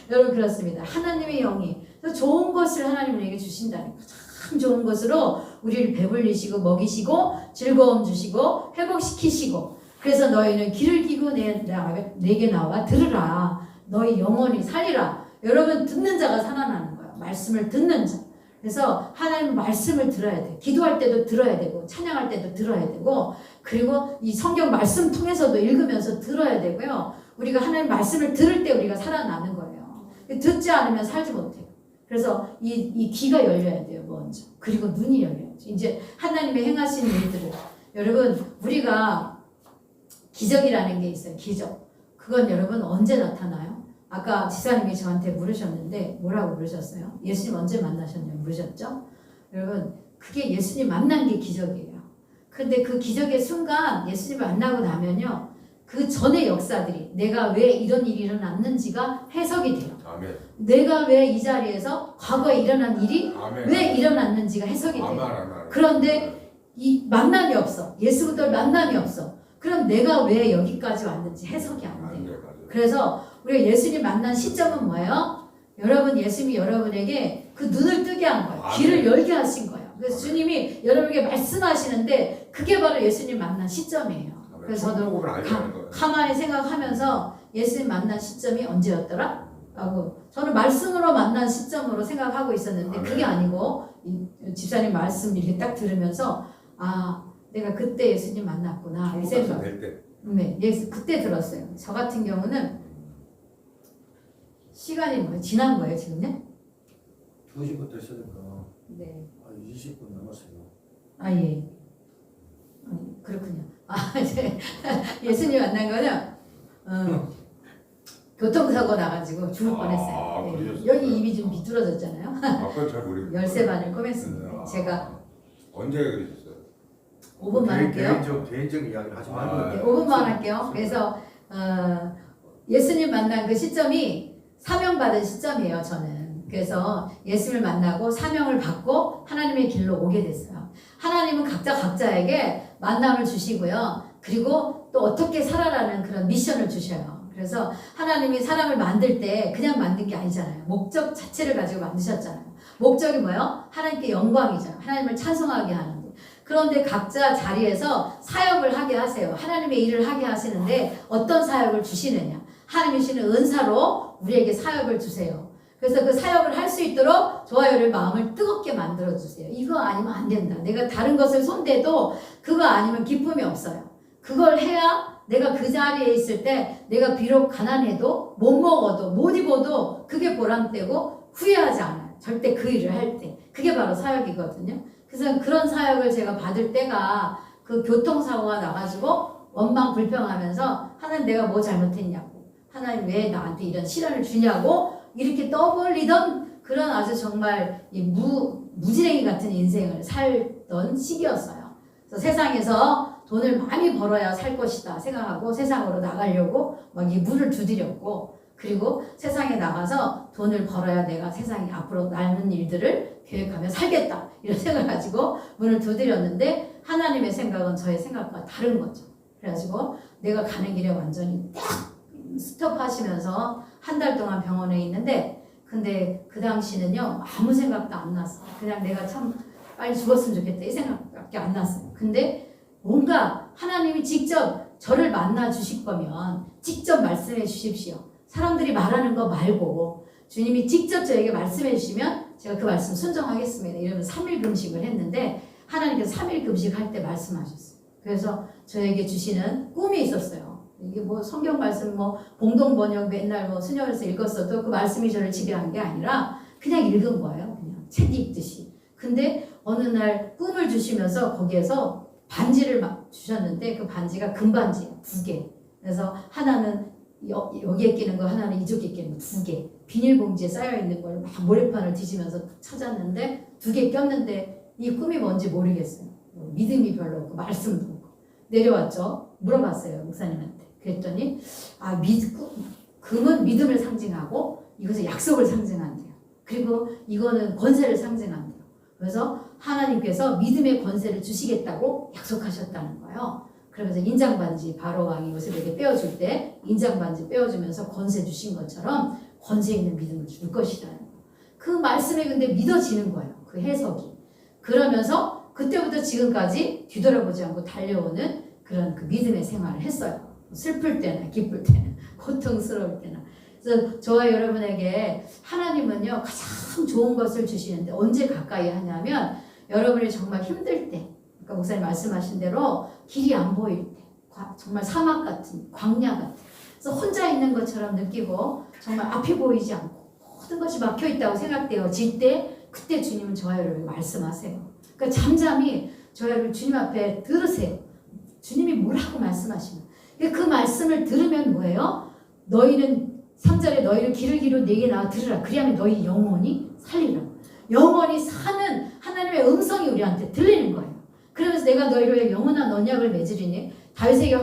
[SPEAKER 1] 여러분 그렇습니다. 하나님의 영이 좋은 것을 하나님 우리에게 주신다는 거죠. 참 좋은 것으로 우리를 배불리시고 먹이시고 즐거움 주시고 회복시키시고 그래서 너희는 귀를 기고 내게 나와 들으라. 너희 영혼이 살리라. 여러분 듣는 자가 살아나는 거예요. 말씀을 듣는 자. 그래서 하나님 말씀을 들어야 돼. 기도할 때도 들어야 되고 찬양할 때도 들어야 되고 그리고 이 성경 말씀 통해서도 읽으면서 들어야 되고요. 우리가 하나님 말씀을 들을 때 우리가 살아나는 거예요. 듣지 않으면 살지 못해요. 그래서 이 귀가 열려야 돼요. 먼저. 그리고 눈이 열려야죠. 이제 하나님의 행하시는 일들을 여러분 우리가 기적이라는 게 있어요. 기적. 그건 여러분 언제 나타나요? 아까 지사님이 저한테 물으셨는데 뭐라고 물으셨어요? 예수님 언제 만나셨냐고 물으셨죠? 여러분 그게 예수님 만난 게 기적이에요. 근데 그 기적의 순간 예수님을 만나고 나면요 그 전의 역사들이 내가 왜 이런 일이 일어났는지가 해석이 돼요.
[SPEAKER 4] 아멘.
[SPEAKER 1] 내가 왜 이 자리에서 과거에 일어난 일이
[SPEAKER 4] 아멘.
[SPEAKER 1] 왜 일어났는지가 해석이 돼요.
[SPEAKER 4] 아멘.
[SPEAKER 1] 그런데 이 만남이 없어. 예수부터 만남이 없어. 그럼 내가 왜 여기까지 왔는지 해석이 안 돼요. 그래서 우리가 예수님 만난 시점은 뭐예요? 여러분 예수님이 여러분에게 그 눈을 뜨게 한 거예요. 귀를 열게 하신 거예요. 그래서 주님이 여러분에게 말씀하시는데 그게 바로 예수님 만난 시점이에요. 그래서 저도 가만히 생각하면서 예수님 만난 시점이 언제였더라? 라고 저는 말씀으로 만난 시점으로 생각하고 있었는데 그게 아니고 집사님 말씀 이렇게 딱 들으면서 아 내가 그때 예수님 만났구나 이 생각. 네, 그때 들었어요. 저 같은 경우는 시간이 뭐예요? 지난 거예요 지금요?
[SPEAKER 3] 2시부터 했으니까
[SPEAKER 1] 네.
[SPEAKER 3] 20분 남았어요.
[SPEAKER 1] 아 예. 그렇군요. 이제 예수님 만난 거는 교통사고 나가지고 죽을 뻔했어요. 네. 여기 입이 좀 비뚤어졌잖아요.
[SPEAKER 4] 아까 잘 모르겠어요.
[SPEAKER 1] 열쇠반을 꼬맸습니다. 제가
[SPEAKER 4] 언제 그러셨어요?
[SPEAKER 1] 5분만 할게요.
[SPEAKER 3] 개인적 이야기를 하지 말고.
[SPEAKER 1] 네, 5분만 할게요. 그래서 예수님 만난 그 시점이 사명받은 시점이에요. 저는. 그래서 예수님을 만나고 사명을 받고 하나님의 길로 오게 됐어요. 하나님은 각자에게 만남을 주시고요. 그리고 또 어떻게 살아라는 그런 미션을 주셔요. 그래서 하나님이 사람을 만들 때 그냥 만든 게 아니잖아요. 목적 자체를 가지고 만드셨잖아요. 목적이 뭐예요? 하나님께 영광이잖아요. 하나님을 찬송하게 하는 거. 그런데 각자 자리에서 사역을 하게 하세요. 하나님의 일을 하게 하시는데 어떤 사역을 주시느냐. 하나님이 주시는 은사로 우리에게 사역을 주세요. 그래서 그 사역을 할 수 있도록 좋아요를 마음을 뜨겁게 만들어주세요. 이거 아니면 안 된다. 내가 다른 것을 손대도 그거 아니면 기쁨이 없어요. 그걸 해야 내가 그 자리에 있을 때 내가 비록 가난해도 못 먹어도 못 입어도 그게 보람되고 후회하지 않아요. 절대 그 일을 할 때. 그게 바로 사역이거든요. 그래서 그런 사역을 제가 받을 때가 그 교통사고가 나가지고 원망 불평하면서 하나님 내가 뭐 잘못했냐고 하나님 왜 나한테 이런 시련을 주냐고 이렇게 떠벌리던 그런 아주 정말 무지랭이 같은 인생을 살던 시기였어요. 그래서 세상에서 돈을 많이 벌어야 살 것이다 생각하고 세상으로 나가려고 막 이 문을 두드렸고, 그리고 세상에 나가서 돈을 벌어야 내가 세상에 앞으로 남는 일들을 계획하며 살겠다 이런 생각을 가지고 문을 두드렸는데, 하나님의 생각은 저의 생각과 다른 거죠. 그래가지고 내가 가는 길에 완전히 딱 스톱하시면서 한 달 동안 병원에 있는데, 근데 그 당시는요 아무 생각도 안 났어요. 그냥 내가 참 빨리 죽었으면 좋겠다 이 생각밖에 안 났어요. 근데 뭔가 하나님이 직접 저를 만나 주실 거면 직접 말씀해 주십시오. 사람들이 말하는 거 말고 주님이 직접 저에게 말씀해 주시면 제가 그 말씀 순종하겠습니다. 이러면서 3일 금식을 했는데, 하나님께서 3일 금식할 때 말씀하셨어요. 그래서 저에게 주시는 꿈이 있었어요. 이게 뭐 성경 말씀 뭐 봉동 번역 맨날 뭐 수녀에서 읽었어도 그 말씀이 저를 지배한 게 아니라 그냥 읽은 거예요. 그냥 책 읽듯이. 근데 어느 날 꿈을 주시면서 거기에서 반지를 막 주셨는데, 그 반지가 금반지예요. 2개. 그래서 하나는 여기에 끼는 거, 하나는 이쪽에 끼는 거 2개. 비닐봉지에 쌓여있는 걸 막 모래판을 뒤지면서 찾았는데 2개 꼈는데 이 꿈이 뭔지 모르겠어요. 믿음이 별로 없고 말씀도 없고. 내려왔죠. 물어봤어요. 목사님한테. 그랬더니 금은 믿음을 상징하고 이것은 약속을 상징한대요. 그리고 이거는 권세를 상징한대요. 그래서 하나님께서 믿음의 권세를 주시겠다고 약속하셨다는 거예요. 그러면서 인장반지, 바로 왕이 요셉에게 빼어줄 때 인장반지 빼어주면서 권세 주신 것처럼 권세 있는 믿음을 줄 것이라는 거예요. 그 말씀에 근데 믿어지는 거예요. 그 해석이. 그러면서 그때부터 지금까지 뒤돌아보지 않고 달려오는 그런 그 믿음의 생활을 했어요. 슬플 때나 기쁠 때나 고통스러울 때나. 그래서 저와 여러분에게 하나님은요 가장 좋은 것을 주시는데 언제 가까이 하냐면 여러분이 정말 힘들 때, 그러니까 목사님 말씀하신 대로 길이 안 보일 때, 정말 사막 같은 광야 같은, 그래서 혼자 있는 것처럼 느끼고 정말 앞이 보이지 않고 모든 것이 막혀 있다고 생각되어질 때, 그때 주님은 저와 여러분에게 말씀하세요. 그러니까 잠잠히 저와 여러분 주님 앞에 들으세요. 주님이 뭐라고 말씀하시면 그 말씀을 들으면 뭐예요? 너희는 3절에 너희를 길을 기로 내게 나와 들으라. 그리하면 너희 영혼이 살리라. 영원히 사는 하나님의 음성이 우리한테 들리는 거예요. 그러면서 내가 너희로 영원한 언약을 맺으리니 다윗에게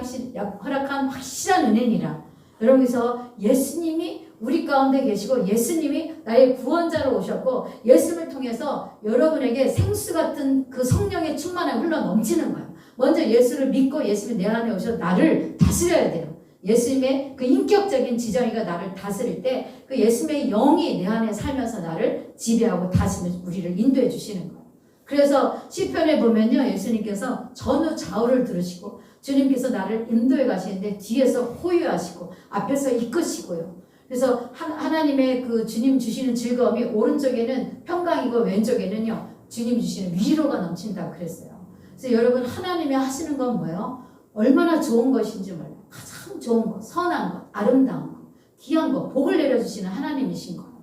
[SPEAKER 1] 허락한 확실한 은혜니라. 여러분께서 예수님이 우리 가운데 계시고 예수님이 나의 구원자로 오셨고 예수님을 통해서 여러분에게 생수 같은 그 성령의 충만함이 흘러 넘치는 거예요. 먼저 예수를 믿고 예수님이 내 안에 오셔서 나를 다스려야 돼요. 예수님의 그 인격적인 지정의가 나를 다스릴 때 그 예수님의 영이 내 안에 살면서 나를 지배하고 다스리는 우리를 인도해 주시는 거예요. 그래서 시편에 보면요, 예수님께서 전후 좌우를 들으시고 주님께서 나를 인도해 가시는데 뒤에서 호유하시고 앞에서 이끄시고요. 그래서 하나님의 그 주님 주시는 즐거움이 오른쪽에는 평강이고 왼쪽에는요 주님 주시는 위로가 넘친다고 그랬어요. 그래서 여러분 하나님이 하시는 건 뭐예요? 얼마나 좋은 것인지 몰라요. 가장 좋은 것, 선한 것, 아름다운 것, 귀한 것, 복을 내려주시는 하나님이신 거예요.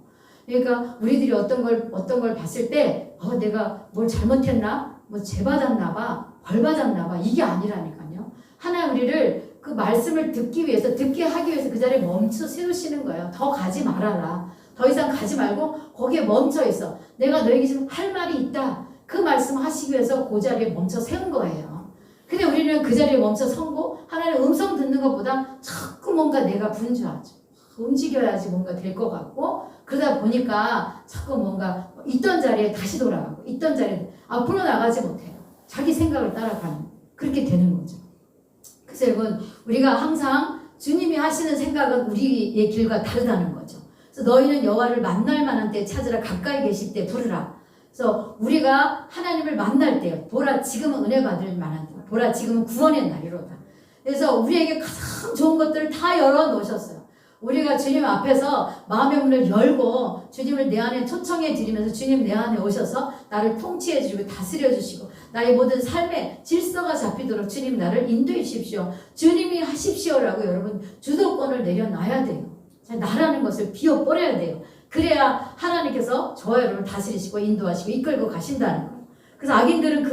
[SPEAKER 1] 그러니까 우리들이 어떤 걸 봤을 때 내가 뭘 잘못했나? 뭐 죄받았나 봐, 벌 받았나 봐, 이게 아니라니까요. 하나님 우리를 그 말씀을 듣기 위해서, 듣게 하기 위해서 그 자리에 멈춰 세우시는 거예요. 더 가지 말아라. 더 이상 가지 말고 거기에 멈춰 있어. 내가 너에게 지금 할 말이 있다. 그 말씀을 하시기 위해서 그 자리에 멈춰 세운 거예요. 근데 우리는 그 자리에 멈춰 선고 하나님의 음성 듣는 것보다 자꾸 뭔가 내가 분주하죠. 움직여야지 뭔가 될 것 같고, 그러다 보니까 자꾸 뭔가 있던 자리에 다시 돌아가고 있던 자리에 앞으로 나가지 못해요. 자기 생각을 따라가는, 그렇게 되는 거죠. 그래서 여러분 우리가 항상 주님이 하시는 생각은 우리의 길과 다르다는 거죠. 그래서 너희는 여호와를 만날 만한 때 찾으라. 가까이 계실 때 부르라. 그래서 우리가 하나님을 만날 때요, 보라 지금은 은혜 받을 만한 때, 보라 지금은 구원의 날이로다. 그래서 우리에게 가장 좋은 것들을 다 열어놓으셨어요. 우리가 주님 앞에서 마음의 문을 열고 주님을 내 안에 초청해 드리면서 주님 내 안에 오셔서 나를 통치해 주시고 다스려 주시고 나의 모든 삶에 질서가 잡히도록 주님 나를 인도해 주십시오. 주님이 하십시오라고 여러분 주도권을 내려놔야 돼요. 나라는 것을 비워버려야 돼요. 그래야 하나님께서 저와 여러분을 다스리시고 인도하시고 이끌고 가신다는 거예요. 그래서 악인들은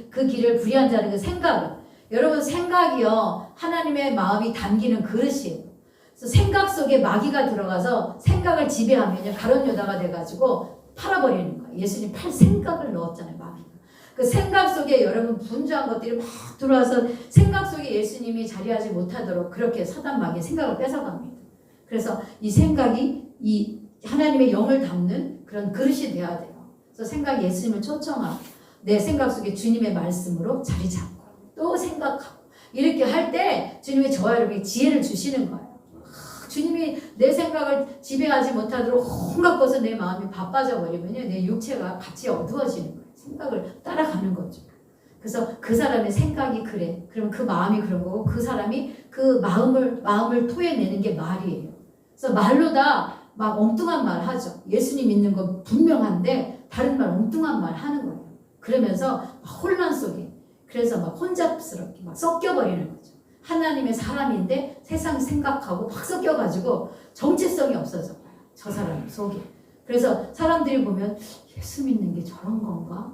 [SPEAKER 1] 그 길을 불의한 자는 그 생각을, 여러분 생각이요 하나님의 마음이 담기는 그릇이에요. 그래서 생각 속에 마귀가 들어가서 생각을 지배하면요 가론유다가 돼가지고 팔아버리는 거예요. 예수님 팔 생각을 넣었잖아요, 마귀가. 그 생각 속에 여러분 분주한 것들이 막 들어와서 생각 속에 예수님이 자리하지 못하도록 그렇게 사단마귀의 생각을 뺏어갑니다. 그래서 이 생각이 이 하나님의 영을 담는 그런 그릇이 돼야 돼요. 그래서 생각이 예수님을 초청하고 내 생각 속에 주님의 말씀으로 자리 잡고 또 생각하고 이렇게 할 때 주님이 저와 여러분에게 지혜를 주시는 거예요. 주님이 내 생각을 지배하지 못하도록 온갖 것을 내 마음이 바빠져 버리면요, 내 육체가 같이 어두워지는 거예요. 생각을 따라가는 거죠. 그래서 그 사람의 생각이 그래. 그럼 그 마음이 그런 거고 그 사람이 그 마음을 토해내는 게 말이에요. 그래서 말로 다 막 엉뚱한 말 하죠. 예수님 믿는 거 분명한데 다른 말 엉뚱한 말 하는 거예요. 그러면서 막 혼란 속에 그래서 막 혼잡스럽게 막 섞여버리는 거죠. 하나님의 사람인데 세상 생각하고 막 섞여가지고 정체성이 없어져 봐요. 저 사람 속에. 그래서 사람들이 보면 예수 믿는 게 저런 건가?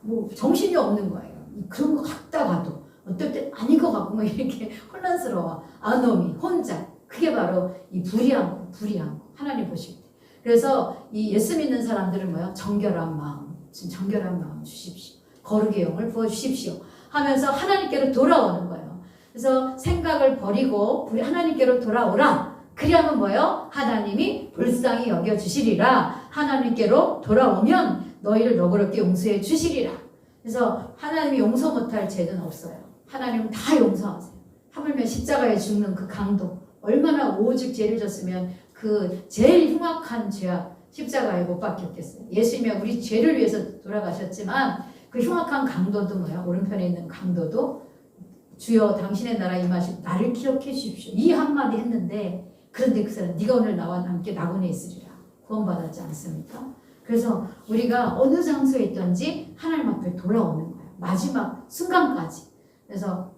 [SPEAKER 1] 뭐 정신이 없는 거예요. 그런 거 같다가도 어떨 때 아닌 것 같고 막 이렇게 혼란스러워. 아노미, 혼자. 그게 바로 이 불의한 거. 하나님 보실 때. 그래서 이 예수 믿는 사람들은 뭐예요? 정결한 마음. 지금 정결한 마음 주십시오. 거룩의 영을 부어주십시오. 하면서 하나님께로 돌아오는 거예요. 그래서 생각을 버리고 하나님께로 돌아오라. 그리하면 뭐예요? 하나님이 불쌍히 여겨주시리라. 하나님께로 돌아오면 너희를 너그럽게 용서해 주시리라. 그래서 하나님이 용서 못할 죄는 없어요. 하나님은 다 용서하세요. 하물며 십자가에 죽는 그 강도, 얼마나 오직 죄를 졌으면 그 제일 흉악한 죄악 십자가에 못 박혔겠어요. 예수님이 우리 죄를 위해서 돌아가셨지만 그 흉악한 강도도 뭐야? 오른편에 있는 강도도 주여 당신의 나라 임하시고 나를 기억해 주십시오. 이 한마디 했는데 그런데 그 사람 네가 오늘 나와 함께 낙원에 있으리라. 구원받았지 않습니까? 그래서 우리가 어느 장소에 있든지 하나님 앞에 돌아오는 거예요. 마지막 순간까지. 그래서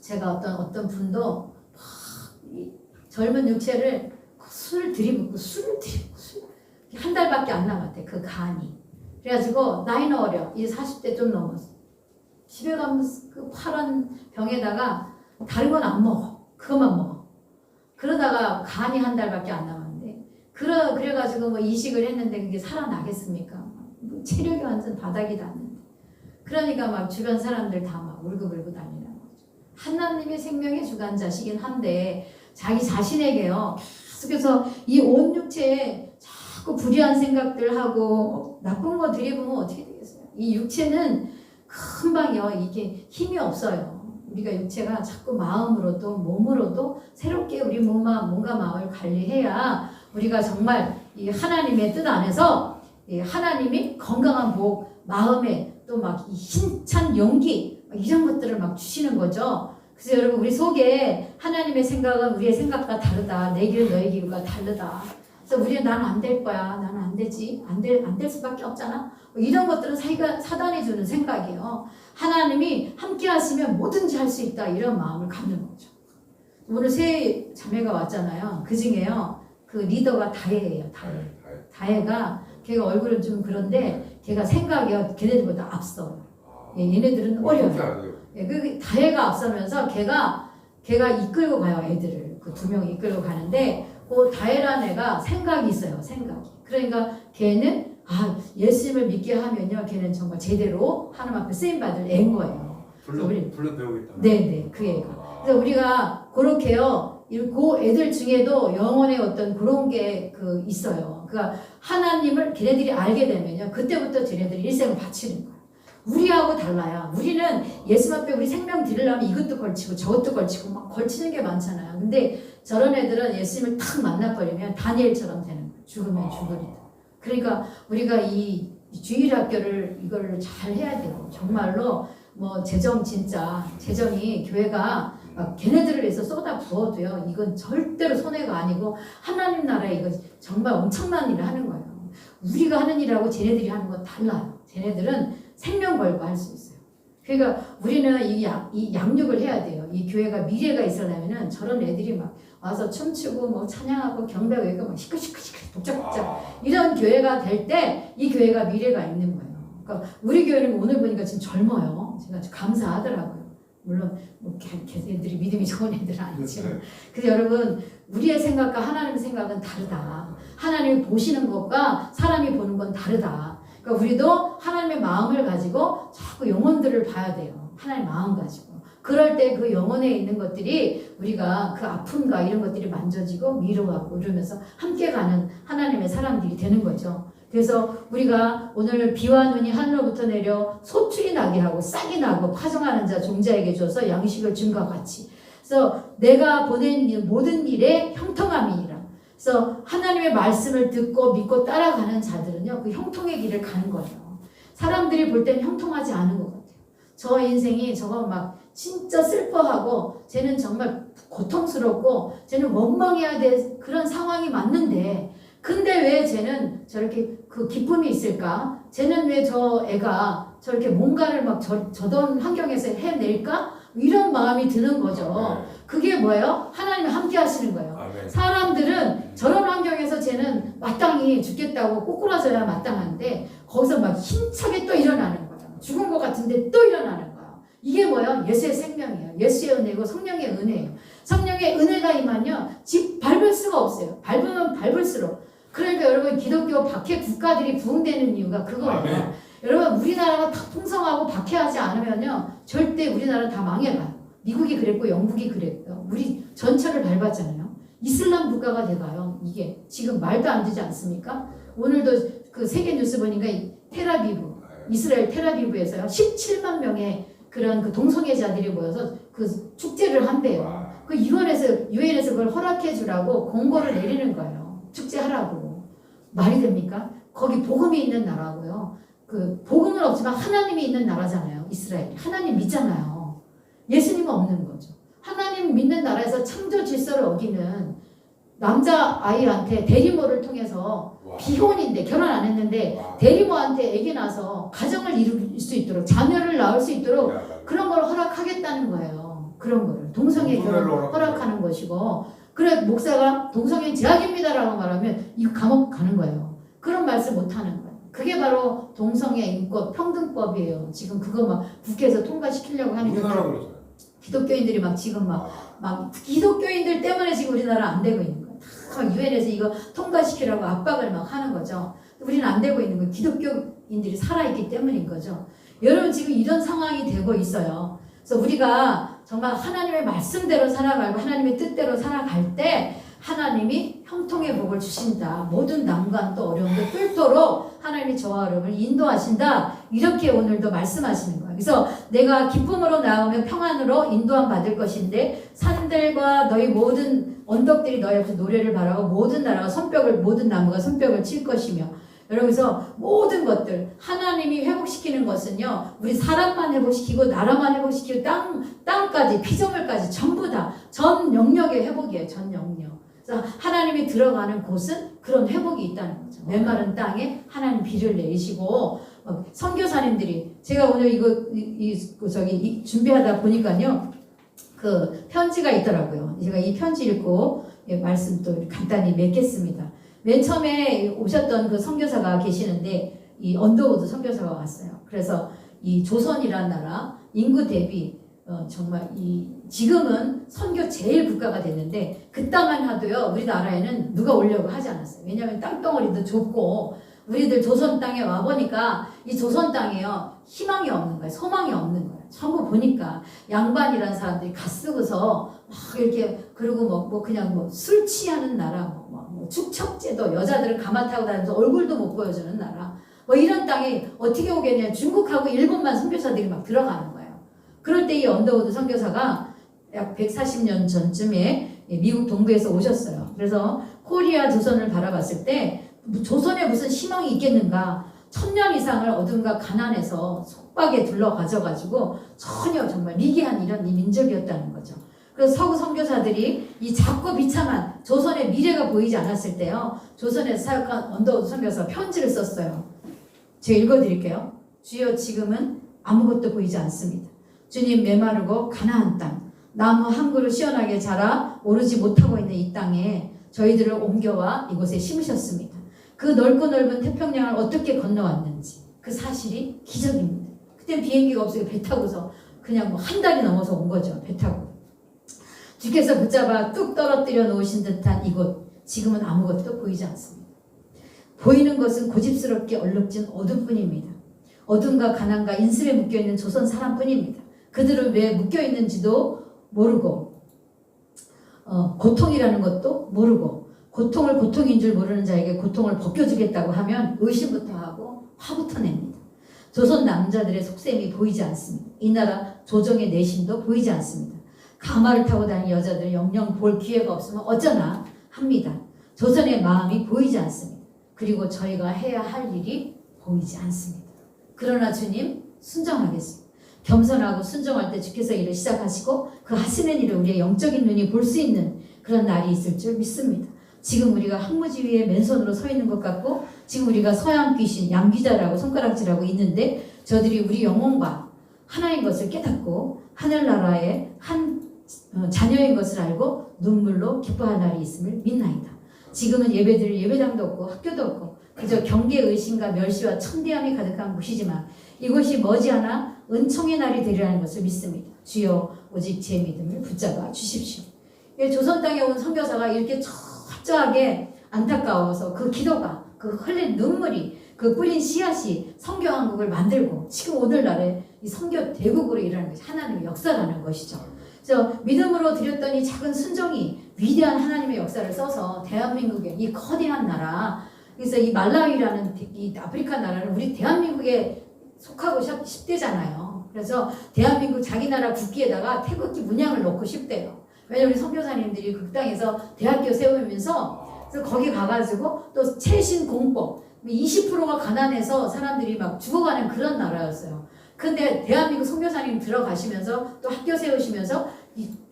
[SPEAKER 1] 제가 어떤 분도 젊은 육체를 술 들이붓고 한 달밖에 안 남았대. 그 간이. 그래가지고 나이는 어려. 이제 40대 좀 넘었어. 집에 가면 그 파란 병에다가 다른 건 안 먹어. 그것만 먹어. 그러다가 간이 한 달밖에 안 남았는데 그래가지고 뭐 이식을 했는데 그게 살아나겠습니까? 체력이 완전 바닥이 났는데. 그러니까 막 주변 사람들 다 막 울고불고 난리라는 거죠. 하나님의 생명의 주관자시긴 한데 자기 자신에게요. 계속해서 이 온 육체에 자꾸 불의한 생각들 하고 나쁜 거 들이보면 어떻게 되겠어요? 이 육체는 금방요. 이게 힘이 없어요. 우리가 육체가 자꾸 마음으로도 몸으로도 새롭게 우리 몸과 마음을 관리해야 우리가 정말 이 하나님의 뜻 안에서 이 하나님이 건강한 복, 마음에 또 막 힘찬 용기 이런 것들을 막 주시는 거죠. 그래서 여러분 우리 속에 하나님의 생각은 우리의 생각과 다르다. 내 길은 너의 길과 다르다. 그래서 우리는 나는 안 될 거야. 나는 안 되지. 안 될 수밖에 없잖아. 이런 것들은 사단이 주는 생각이에요. 하나님이 함께 하시면 뭐든지 할 수 있다. 이런 마음을 갖는 거죠. 오늘 세 자매가 왔잖아요. 그 중에요. 그 리더가 다혜예요. 다혜가 걔가 얼굴은 좀 그런데 걔가 생각이 걔네들보다 앞서요. 얘네들은 어려요. 그 다혜가 앞서면서 걔가 이끌고 가요. 애들을. 그 두 명 이끌고 가는데 그 다혜라는 애가 생각이 있어요. 생각이. 그러니까 걔는 예수님을 믿게 하면요. 걔는 정말 제대로 하나님 앞에 쓰임받을 애인 거예요.
[SPEAKER 4] 불러 배우겠다.
[SPEAKER 1] 네네. 그 애가. 그래서 우리가 그렇게요. 그 애들 중에도 영혼의 어떤 그런 게 있어요. 그러니까 하나님을 걔네들이 알게 되면요. 그때부터 쟤네들이 일생을 바치는 거예요. 우리하고 달라요. 우리는 예수 앞에 우리 생명 드리려면 이것도 걸치고 저것도 걸치고 막 걸치는 게 많잖아요. 근데 저런 애들은 예수님을 탁 만나버리면 다니엘처럼 되는 거예요. 죽으면 죽으리다. 그러니까 우리가 이 주일학교를 이걸 잘 해야 돼요. 정말로 뭐 재정이 교회가 걔네들을 위해서 쏟아 부어도요. 이건 절대로 손해가 아니고 하나님 나라에 이거 정말 엄청난 일을 하는 거예요. 우리가 하는 일하고 쟤네들이 하는 건 달라요. 쟤네들은 생명 걸고 할 수 있어요. 그러니까 우리는 이 양육을 해야 돼요. 이 교회가 미래가 있으려면은 저런 애들이 막 와서 춤추고 뭐 찬양하고 경배하고 이거 막 시끌시끌 복잡복잡 이런 교회가 될 때 이 교회가 미래가 있는 거예요. 그러니까 우리 교회는 오늘 보니까 지금 젊어요. 제가 아주 감사하더라고요. 물론 뭐 걔네들이 믿음이 좋은 애들은 아니지만 그래서 여러분 우리의 생각과 하나님의 생각은 다르다. 하나님이 보시는 것과 사람이 보는 건 다르다. 그러니까 우리도 하나님의 마음을 가지고 자꾸 영혼들을 봐야 돼요. 하나님의 마음 가지고. 그럴 때 그 영혼에 있는 것들이 우리가 그 아픔과 이런 것들이 만져지고 위로하고 이러면서 함께 가는 하나님의 사람들이 되는 거죠. 그래서 우리가 오늘 비와 눈이 하늘로부터 내려 소출이 나게 하고 싹이 나고 파종하는 자 종자에게 줘서 양식을 줌과 같이. 그래서 내가 보낸 모든 일에 형통함이니라. 그래서 하나님의 말씀을 듣고 믿고 따라가는 자들은요, 그 형통의 길을 가는 거예요. 사람들이 볼 땐 형통하지 않은 것 같아요. 저 인생이 저거 막 진짜 슬퍼하고 쟤는 정말 고통스럽고 쟤는 원망해야 될 그런 상황이 맞는데 근데 왜 쟤는 저렇게 그 기쁨이 있을까? 쟤는 왜 저 애가 저렇게 뭔가를 막 저런 환경에서 해낼까? 이런 마음이 드는 거죠. 그게 뭐예요? 하나님이 함께 하시는 거예요.
[SPEAKER 4] 아멘.
[SPEAKER 1] 사람들은 저런 환경에서 쟤는 마땅히 죽겠다고 꼬꾸라져야 마땅한데 거기서 막 힘차게 또 일어나는 거예요. 죽은 것 같은데 또 일어나는 거예요. 이게 뭐예요? 예수의 생명이에요. 예수의 은혜고 성령의 은혜예요. 성령의 은혜가 임하면 집 밟을 수가 없어요. 밟으면 밟을수록. 그러니까 여러분 기독교 박해 국가들이 부흥되는 이유가 그거예요.
[SPEAKER 4] 아멘.
[SPEAKER 1] 여러분 우리나라가 다 풍성하고 박해하지 않으면요 절대 우리나라 다 망해가요. 미국이 그랬고 영국이 그랬고요. 우리 전체를 밟았잖아요. 이슬람 국가가 돼가요. 이게 지금 말도 안 되지 않습니까? 오늘도 그 세계 뉴스 보니까 테라비브 이스라엘 테라비브에서요 17만 명의 그런 그 동성애자들이 모여서 그 축제를 한대요. 그 유엔에서 그걸 허락해 주라고 공고를 내리는 거예요. 축제하라고. 말이 됩니까? 거기 복음이 있는 나라고요. 그 복음은 없지만 하나님이 있는 나라잖아요. 이스라엘이. 하나님 믿잖아요. 예수님은 없는 거죠. 하나님 믿는 나라에서 창조 질서를 어기는 남자아이한테 대리모를 통해서 비혼인데 결혼 안 했는데 대리모한테 아기 낳아서 가정을 이룰 수 있도록 자녀를 낳을 수 있도록 그런 걸 허락하겠다는 거예요. 그런 거를 동성애 결혼 허락하는 것이고 그래 목사가 동성애 제약입니다라고 말하면 이거 감옥 가는 거예요. 그런 말씀 못 하는 거예요. 그게 바로 동성애 인권 평등법이에요. 지금 그거 막 국회에서 통과시키려고 하는 게 기독교인들이 막 지금 막 기독교인들 때문에 지금 우리나라 안 되고 있는 거예요. 다 유엔에서 이거 통과시키라고 압박을 막 하는 거죠. 우리는 안 되고 있는 거예요. 기독교인들이 살아있기 때문인 거죠. 여러분 지금 이런 상황이 되고 있어요. 그래서 우리가 정말 하나님의 말씀대로 살아가고 하나님의 뜻대로 살아갈 때 하나님이 형통의 복을 주신다. 모든 난관도 어려움도 뚫도록 하나님이 저와 여러분을 인도하신다. 이렇게 오늘도 말씀하시는 거예요. 그래서 내가 기쁨으로 나오면 평안으로 인도함 받을 것인데 산들과 너희 모든 언덕들이 너희 앞에서 노래를 바라고 모든 나라가 모든 나무가 손뼉을 칠 것이며 여러분서 모든 것들 하나님이 회복시키는 것은요 우리 사람만 회복시키고 나라만 회복시키고 땅까지 피조물까지 전부 다 전 영역의 회복이에요. 전 영역. 그래서 하나님이 들어가는 곳은 그런 회복이 있다는 거죠. 메마른 땅에 하나님 비를 내리시고 선교사님들이 제가 오늘 준비하다 보니까요 그 편지가 있더라고요. 제가 이 편지 읽고 말씀 또 간단히 맺겠습니다. 맨 처음에 오셨던 그 선교사가 계시는데 이 언더우드 선교사가 왔어요. 그래서 이 조선이라는 나라 인구 대비 정말 지금은 선교 제일 국가가 됐는데 그때만 하도요 우리나라에는 누가 오려고 하지 않았어요. 왜냐하면 땅덩어리도 좁고 우리들 조선 땅에 와보니까 이 조선 땅에요 희망이 없는 거예요. 소망이 없는 거예요. 전부 보니까 양반이라는 사람들이 가 쓰고서 막 이렇게 그리고 그냥 술 취하는 나라 축척제도 여자들은 가마 타고 다니면서 얼굴도 못 보여주는 나라 이런 땅에 어떻게 오겠냐. 중국하고 일본만 선교사들이 막 들어가는 거예요. 그럴 때 이 언더우드 선교사가 약 140년 전쯤에 미국 동부에서 오셨어요. 그래서 코리아 조선을 바라봤을 때 조선에 무슨 희망이 있겠는가. 1000년 이상을 어둠과 가난에서 속박에 둘러가져가지고 전혀 정말 미개한 이런 민족이었다는 거죠. 그래서 서구 선교사들이 이 작고 비참한 조선의 미래가 보이지 않았을 때요. 조선에서 사역한 언더우드 선교사가 편지를 썼어요. 제가 읽어드릴게요. 주여 지금은 아무것도 보이지 않습니다. 주님 메마르고 가나안 땅 나무 한 그루 시원하게 자라 오르지 못하고 있는 이 땅에 저희들을 옮겨와 이곳에 심으셨습니다. 그 넓고 넓은 태평양을 어떻게 건너왔는지 그 사실이 기적입니다. 그때 비행기가 없으니까 배 타고서 그냥 한 달이 넘어서 온 거죠. 배 타고. 주께서 붙잡아 뚝 떨어뜨려 놓으신 듯한 이곳 지금은 아무것도 보이지 않습니다. 보이는 것은 고집스럽게 얼룩진 어둠뿐입니다. 어둠과 가난과 인습에 묶여있는 조선 사람뿐입니다. 그들은 왜 묶여있는지도 모르고 고통이라는 것도 모르고 고통을 고통인 줄 모르는 자에게 고통을 벗겨주겠다고 하면 의심부터 하고 화부터 냅니다. 조선 남자들의 속셈이 보이지 않습니다. 이 나라 조정의 내심도 보이지 않습니다. 가마를 타고 다니는 여자들은 영영 볼 기회가 없으면 어쩌나 합니다. 조선의 마음이 보이지 않습니다. 그리고 저희가 해야 할 일이 보이지 않습니다. 그러나 주님 순종하겠습니다. 겸손하고 순종할 때 주께서 일을 시작하시고 그 하시는 일을 우리의 영적인 눈이 볼 수 있는 그런 날이 있을 줄 믿습니다. 지금 우리가 항무지 위에 맨손으로 서 있는 것 같고 지금 우리가 서양 귀신, 양귀자라고 손가락질하고 있는데 저들이 우리 영혼과 하나인 것을 깨닫고 하늘나라의 한 자녀인 것을 알고 눈물로 기뻐할 날이 있음을 믿나이다. 지금은 예배드릴 예배당도 없고 학교도 없고 그저 경계 의심과 멸시와 천대함이 가득한 곳이지만 이곳이 머지않아 은총의 날이 되리라는 것을 믿습니다. 주여 오직 제 믿음을 붙잡아 주십시오. 조선 땅에 온 선교사가 이렇게 철저하게 안타까워서 그 기도가 그 흘린 눈물이 그 뿌린 씨앗이 선교한국을 만들고 지금 오늘날의 이 선교 대국으로 일하는 것이 하나님의 역사라는 것이죠. 그래서 믿음으로 드렸던 이 작은 순종이 위대한 하나님의 역사를 써서 대한민국의 이 거대한 나라, 그래서 이 말라위라는 이 아프리카 나라는 우리 대한민국에 속하고 싶대잖아요. 그래서 대한민국 자기 나라 국기에다가 태극기 문양을 넣고 싶대요. 왜냐면 우리 선교사님들이 그 땅에서 대학교 세우면서 그래서 거기 가가지고 또 최신 공법 20%가 가난해서 사람들이 막 죽어가는 그런 나라였어요. 근데 대한민국 선교사님 들어가시면서 또 학교 세우시면서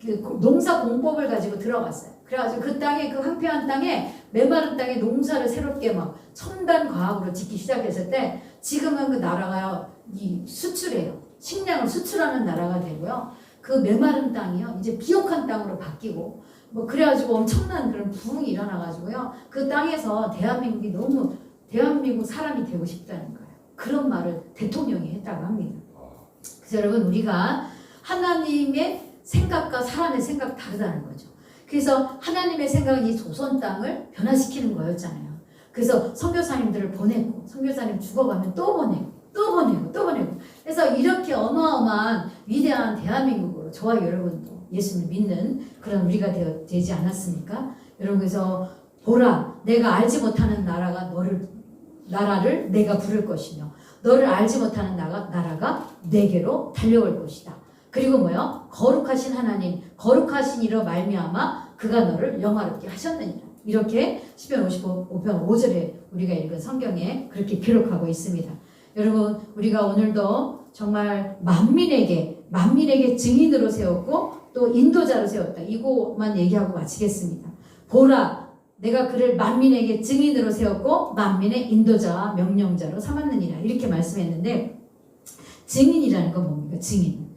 [SPEAKER 1] 그 농사 공법을 가지고 들어갔어요. 그래가지고 그 땅에 그 황폐한 땅에 메마른 땅에 농사를 새롭게 막 첨단 과학으로 짓기 시작했을 때 지금은 그 나라가 이 수출해요. 식량을 수출하는 나라가 되고요. 그 메마른 땅이요 이제 비옥한 땅으로 바뀌고 뭐 그래가지고 엄청난 그런 부흥이 일어나가지고요. 그 땅에서 대한민국이 너무 대한민국 사람이 되고 싶다는 거예요. 그런 말을 대통령이 했다고 합니다. 그래서 여러분 우리가 하나님의 생각과 사람의 생각 다르다는 거죠. 그래서 하나님의 생각은 이 조선 땅을 변화시키는 거였잖아요. 그래서 선교사님들을 보내고 선교사님 죽어가면 또 보내고 또 보내고 또 보내고 그래서 이렇게 어마어마한 위대한 대한민국으로 저와 여러분도 예수를 믿는 그런 우리가 되지 않았습니까? 여러분 그래서 보라 내가 알지 못하는 나라를 내가 부를 것이며 너를 알지 못하는 나라가 내게로 달려올 것이다. 그리고 뭐요? 거룩하신 하나님 거룩하신 이로 말미암아 그가 너를 영화롭게 하셨느니라. 이렇게 시편 55편 5절에 우리가 읽은 성경에 그렇게 기록하고 있습니다. 여러분 우리가 오늘도 정말 만민에게 증인으로 세웠고 또 인도자로 세웠다. 이거만 얘기하고 마치겠습니다. 보라 내가 그를 만민에게 증인으로 세웠고 만민의 인도자와 명령자로 삼았느니라. 이렇게 말씀했는데 증인이라는 건 뭡니까? 증인.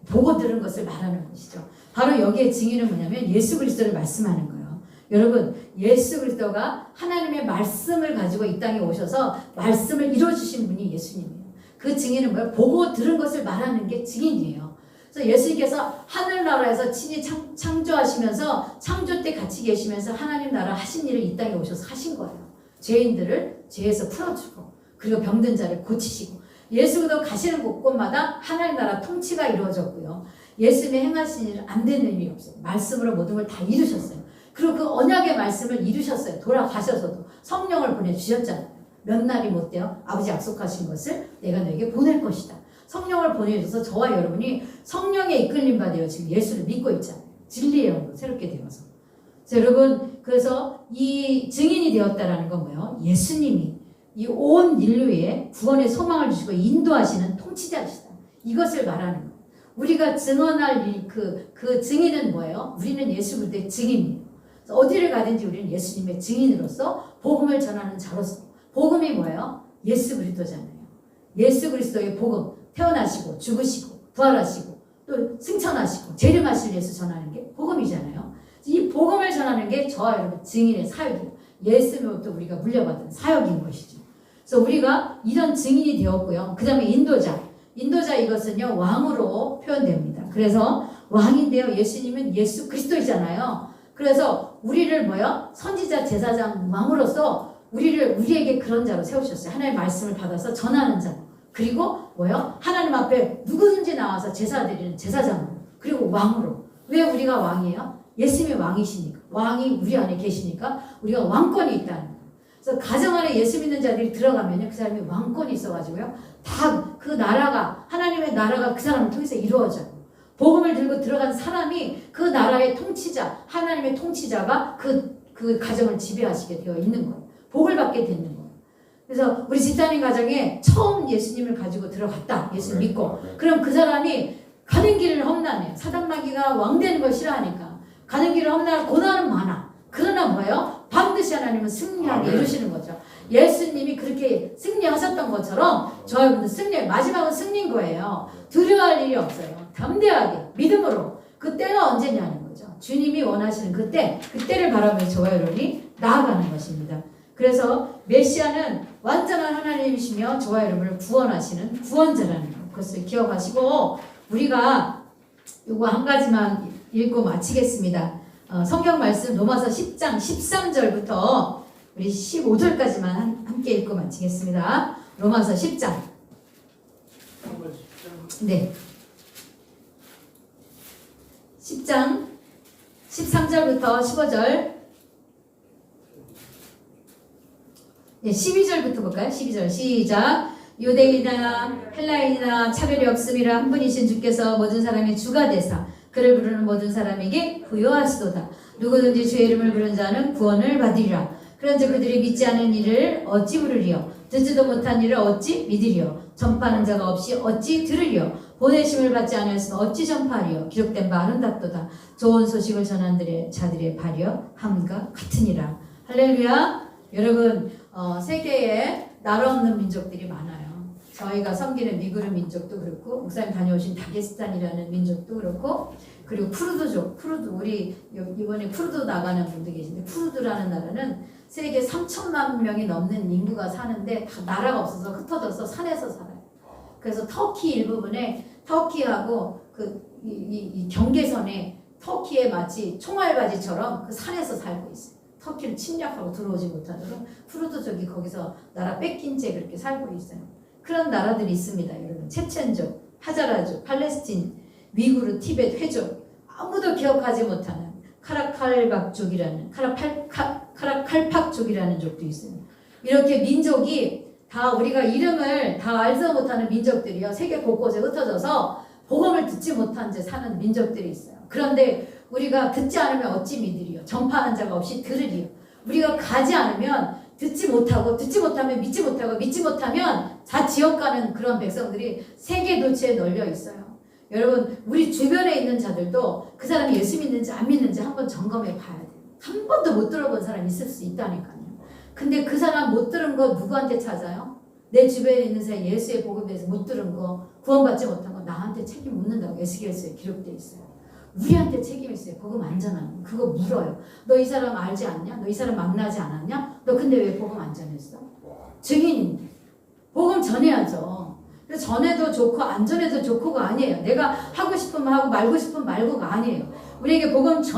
[SPEAKER 1] 보고 들은 것을 말하는 것이죠. 바로 여기에 증인은 뭐냐면 예수 그리스도를 말씀하는 거예요. 여러분 예수 그리스도가 하나님의 말씀을 가지고 이 땅에 오셔서 말씀을 이루어주신 분이 예수님이에요. 그 증인은 뭐예요? 보고 들은 것을 말하는 게 증인이에요. 그래서 예수님께서 하늘나라에서 친히 창조하시면서 창조 때 같이 계시면서 하나님 나라 하신 일을 이 땅에 오셔서 하신 거예요. 죄인들을 죄에서 풀어주고 그리고 병든 자를 고치시고 예수도 가시는 곳곳마다 하나님 나라 통치가 이루어졌고요. 예수님의 행하신 일은 안 되는 일이 없어요. 말씀으로 모든 걸 다 이루셨어요. 그리고 그 언약의 말씀을 이루셨어요. 돌아가셔서도 성령을 보내주셨잖아요. 몇 날이 못 돼요. 아버지 약속하신 것을 내가 너에게 보낼 것이다. 성령을 보내줘서 저와 여러분이 성령에 이끌림 받아요. 지금 예수를 믿고 있잖아요. 진리의 영으로 새롭게 되어서. 여러분 그래서 이 증인이 되었다라는 건 뭐예요? 예수님이 이 온 인류에 구원의 소망을 주시고 인도하시는 통치자이시다. 이것을 말하는 거예요. 우리가 증언할 그 증인은 뭐예요? 우리는 예수 그리스도의 증인이에요. 어디를 가든지 우리는 예수님의 증인으로서 복음을 전하는 자로서 복음이 뭐예요? 예수 그리스도잖아요. 예수 그리스도의 복음 태어나시고 죽으시고 부활하시고 또 승천하시고 재림하실 예수 전하는 게 복음이잖아요. 이 복음을 전하는 게 저와 여러분 증인의 사역이에요. 예수로부터 우리가 물려받은 사역인 것이죠. 그래서 우리가 이런 증인이 되었고요. 그 다음에 인도자 이것은요 왕으로 표현됩니다. 그래서 왕인데요. 예수님은 예수 그리스도이잖아요. 그래서 우리를 뭐요? 선지자 제사장 왕으로서 우리에게 그런 자로 세우셨어요. 하나님의 말씀을 받아서 전하는 자. 그리고 뭐요? 하나님 앞에 누구든지 나와서 제사 드리는 제사장으로. 그리고 왕으로. 왜 우리가 왕이에요? 예수님이 왕이시니까. 왕이 우리 안에 계시니까 우리가 왕권이 있다는 거예요. 그래서 가정 안에 예수 믿는 자들이 들어가면요, 그 사람이 왕권이 있어가지고요, 다 그 나라가, 하나님의 나라가 그 사람을 통해서 이루어져요. 복음을 들고 들어간 사람이 그 나라의 통치자, 하나님의 통치자가 그 가정을 지배하시게 되어 있는 거예요. 복을 받게 되는 거예요. 그래서 우리 집사님 가정에 처음 예수님을 가지고 들어갔다. 예수 믿고. 그럼 그 사람이 가는 길을 험난해. 사단마귀가 왕되는 걸 싫어하니까. 가는 길을 험난해. 고난은 많아. 그러나 뭐예요? 반드시 하나님은 승리하게 이루시는 거죠. 예수님이 그렇게 승리하셨던 것처럼 저희분들 마지막은 승리인 거예요. 두려워할 일이 없어요. 담대하게 믿음으로. 그때가 언제냐는 거죠. 주님이 원하시는 그때를 바라보며 저와 여러분이 나아가는 것입니다. 그래서 메시아는 완전한 하나님이시며 저와 여러분을 구원하시는 구원자라는 것. 그것을 기억하시고 우리가 요거 한 가지만 읽고 마치겠습니다. 성경 말씀 로마서 10장 13절부터 우리 15절까지만 함께 읽고 마치겠습니다. 로마서 10장. 네. 10장 13절부터 15절. 네, 12절부터 볼까요? 12절 시작. 유대인이나 헬라인이나 차별이 없음이라 한 분이신 주께서 모든 사람의 주가 되사 그를 부르는 모든 사람에게 부요하시도다. 누구든지 주의 이름을 부른 자는 구원을 받으리라. 그런즉 그들이 믿지 않은 일을 어찌 부르리요? 듣지도 못한 일을 어찌 믿으리요? 전파하는 자가 없이 어찌 들으리요? 보내심을 받지 않았으면 어찌 전파하리요? 기록된 바 아름답도다. 좋은 소식을 전한 자들의 발이여 함과 같으니라. 할렐루야. 여러분, 세계에 나라 없는 민족들이 많아요. 저희가 섬기는 미그르 민족도 그렇고 목사님 다녀오신 다게스탄이라는 민족도 그렇고 그리고 쿠르드족, 우리 이번에 쿠르드 나가는 분들 계신데 쿠르드라는 나라는 세계 3천만 명이 넘는 인구가 사는데 다 나라가 없어서 흩어져서 산에서 살아요. 그래서 터키 일부분에 터키하고 이 경계선에 터키에 마치 총알바지처럼 그 산에서 살고 있어요. 터키를 침략하고 들어오지 못하도록 쿠르드족이 거기서 나라 뺏긴 채 그렇게 살고 있어요. 그런 나라들이 있습니다, 여러분. 체첸족, 하자라족, 팔레스틴, 위구르, 티벳, 회족, 아무도 기억하지 못하는 카라칼박족이라는 카라칼팍족이라는 족도 있어요. 이렇게 민족이 다 우리가 이름을 다 알지도 못하는 민족들이요. 세계 곳곳에 흩어져서 복음을 듣지 못한 채 사는 민족들이 있어요. 그런데 우리가 듣지 않으면 어찌 믿으리요? 전파하는 자가 없이 들으리요? 우리가 가지 않으면 듣지 못하고 듣지 못하면 믿지 못하고 믿지 못하면 다 지옥 가는 그런 백성들이 세계 도처에 널려 있어요. 여러분 우리 주변에 있는 자들도 그 사람이 예수 믿는지 안 믿는지 한번 점검해 봐야 돼요. 한 번도 못 들어본 사람이 있을 수 있다니까요. 근데 그 사람 못 들은 거 누구한테 찾아요? 내 주변에 있는 사람 예수의 복음에 대해서 못 들은 거 구원받지 못한 거 나한테 책임 묻는다고 에스겔서에 기록되어 있어요. 우리한테 책임이 있어요. 복음 안 전하는 거. 그거 물어요. 너 이 사람 알지 않냐? 너 이 사람 만나지 않았냐? 너 근데 왜 복음 안 전했어? 증인인데. 복음 전해야죠. 그래서 전해도 좋고 안 전해도 좋고가 아니에요. 내가 하고 싶으면 하고 말고 싶으면 말고가 아니에요. 우리에게 복음 전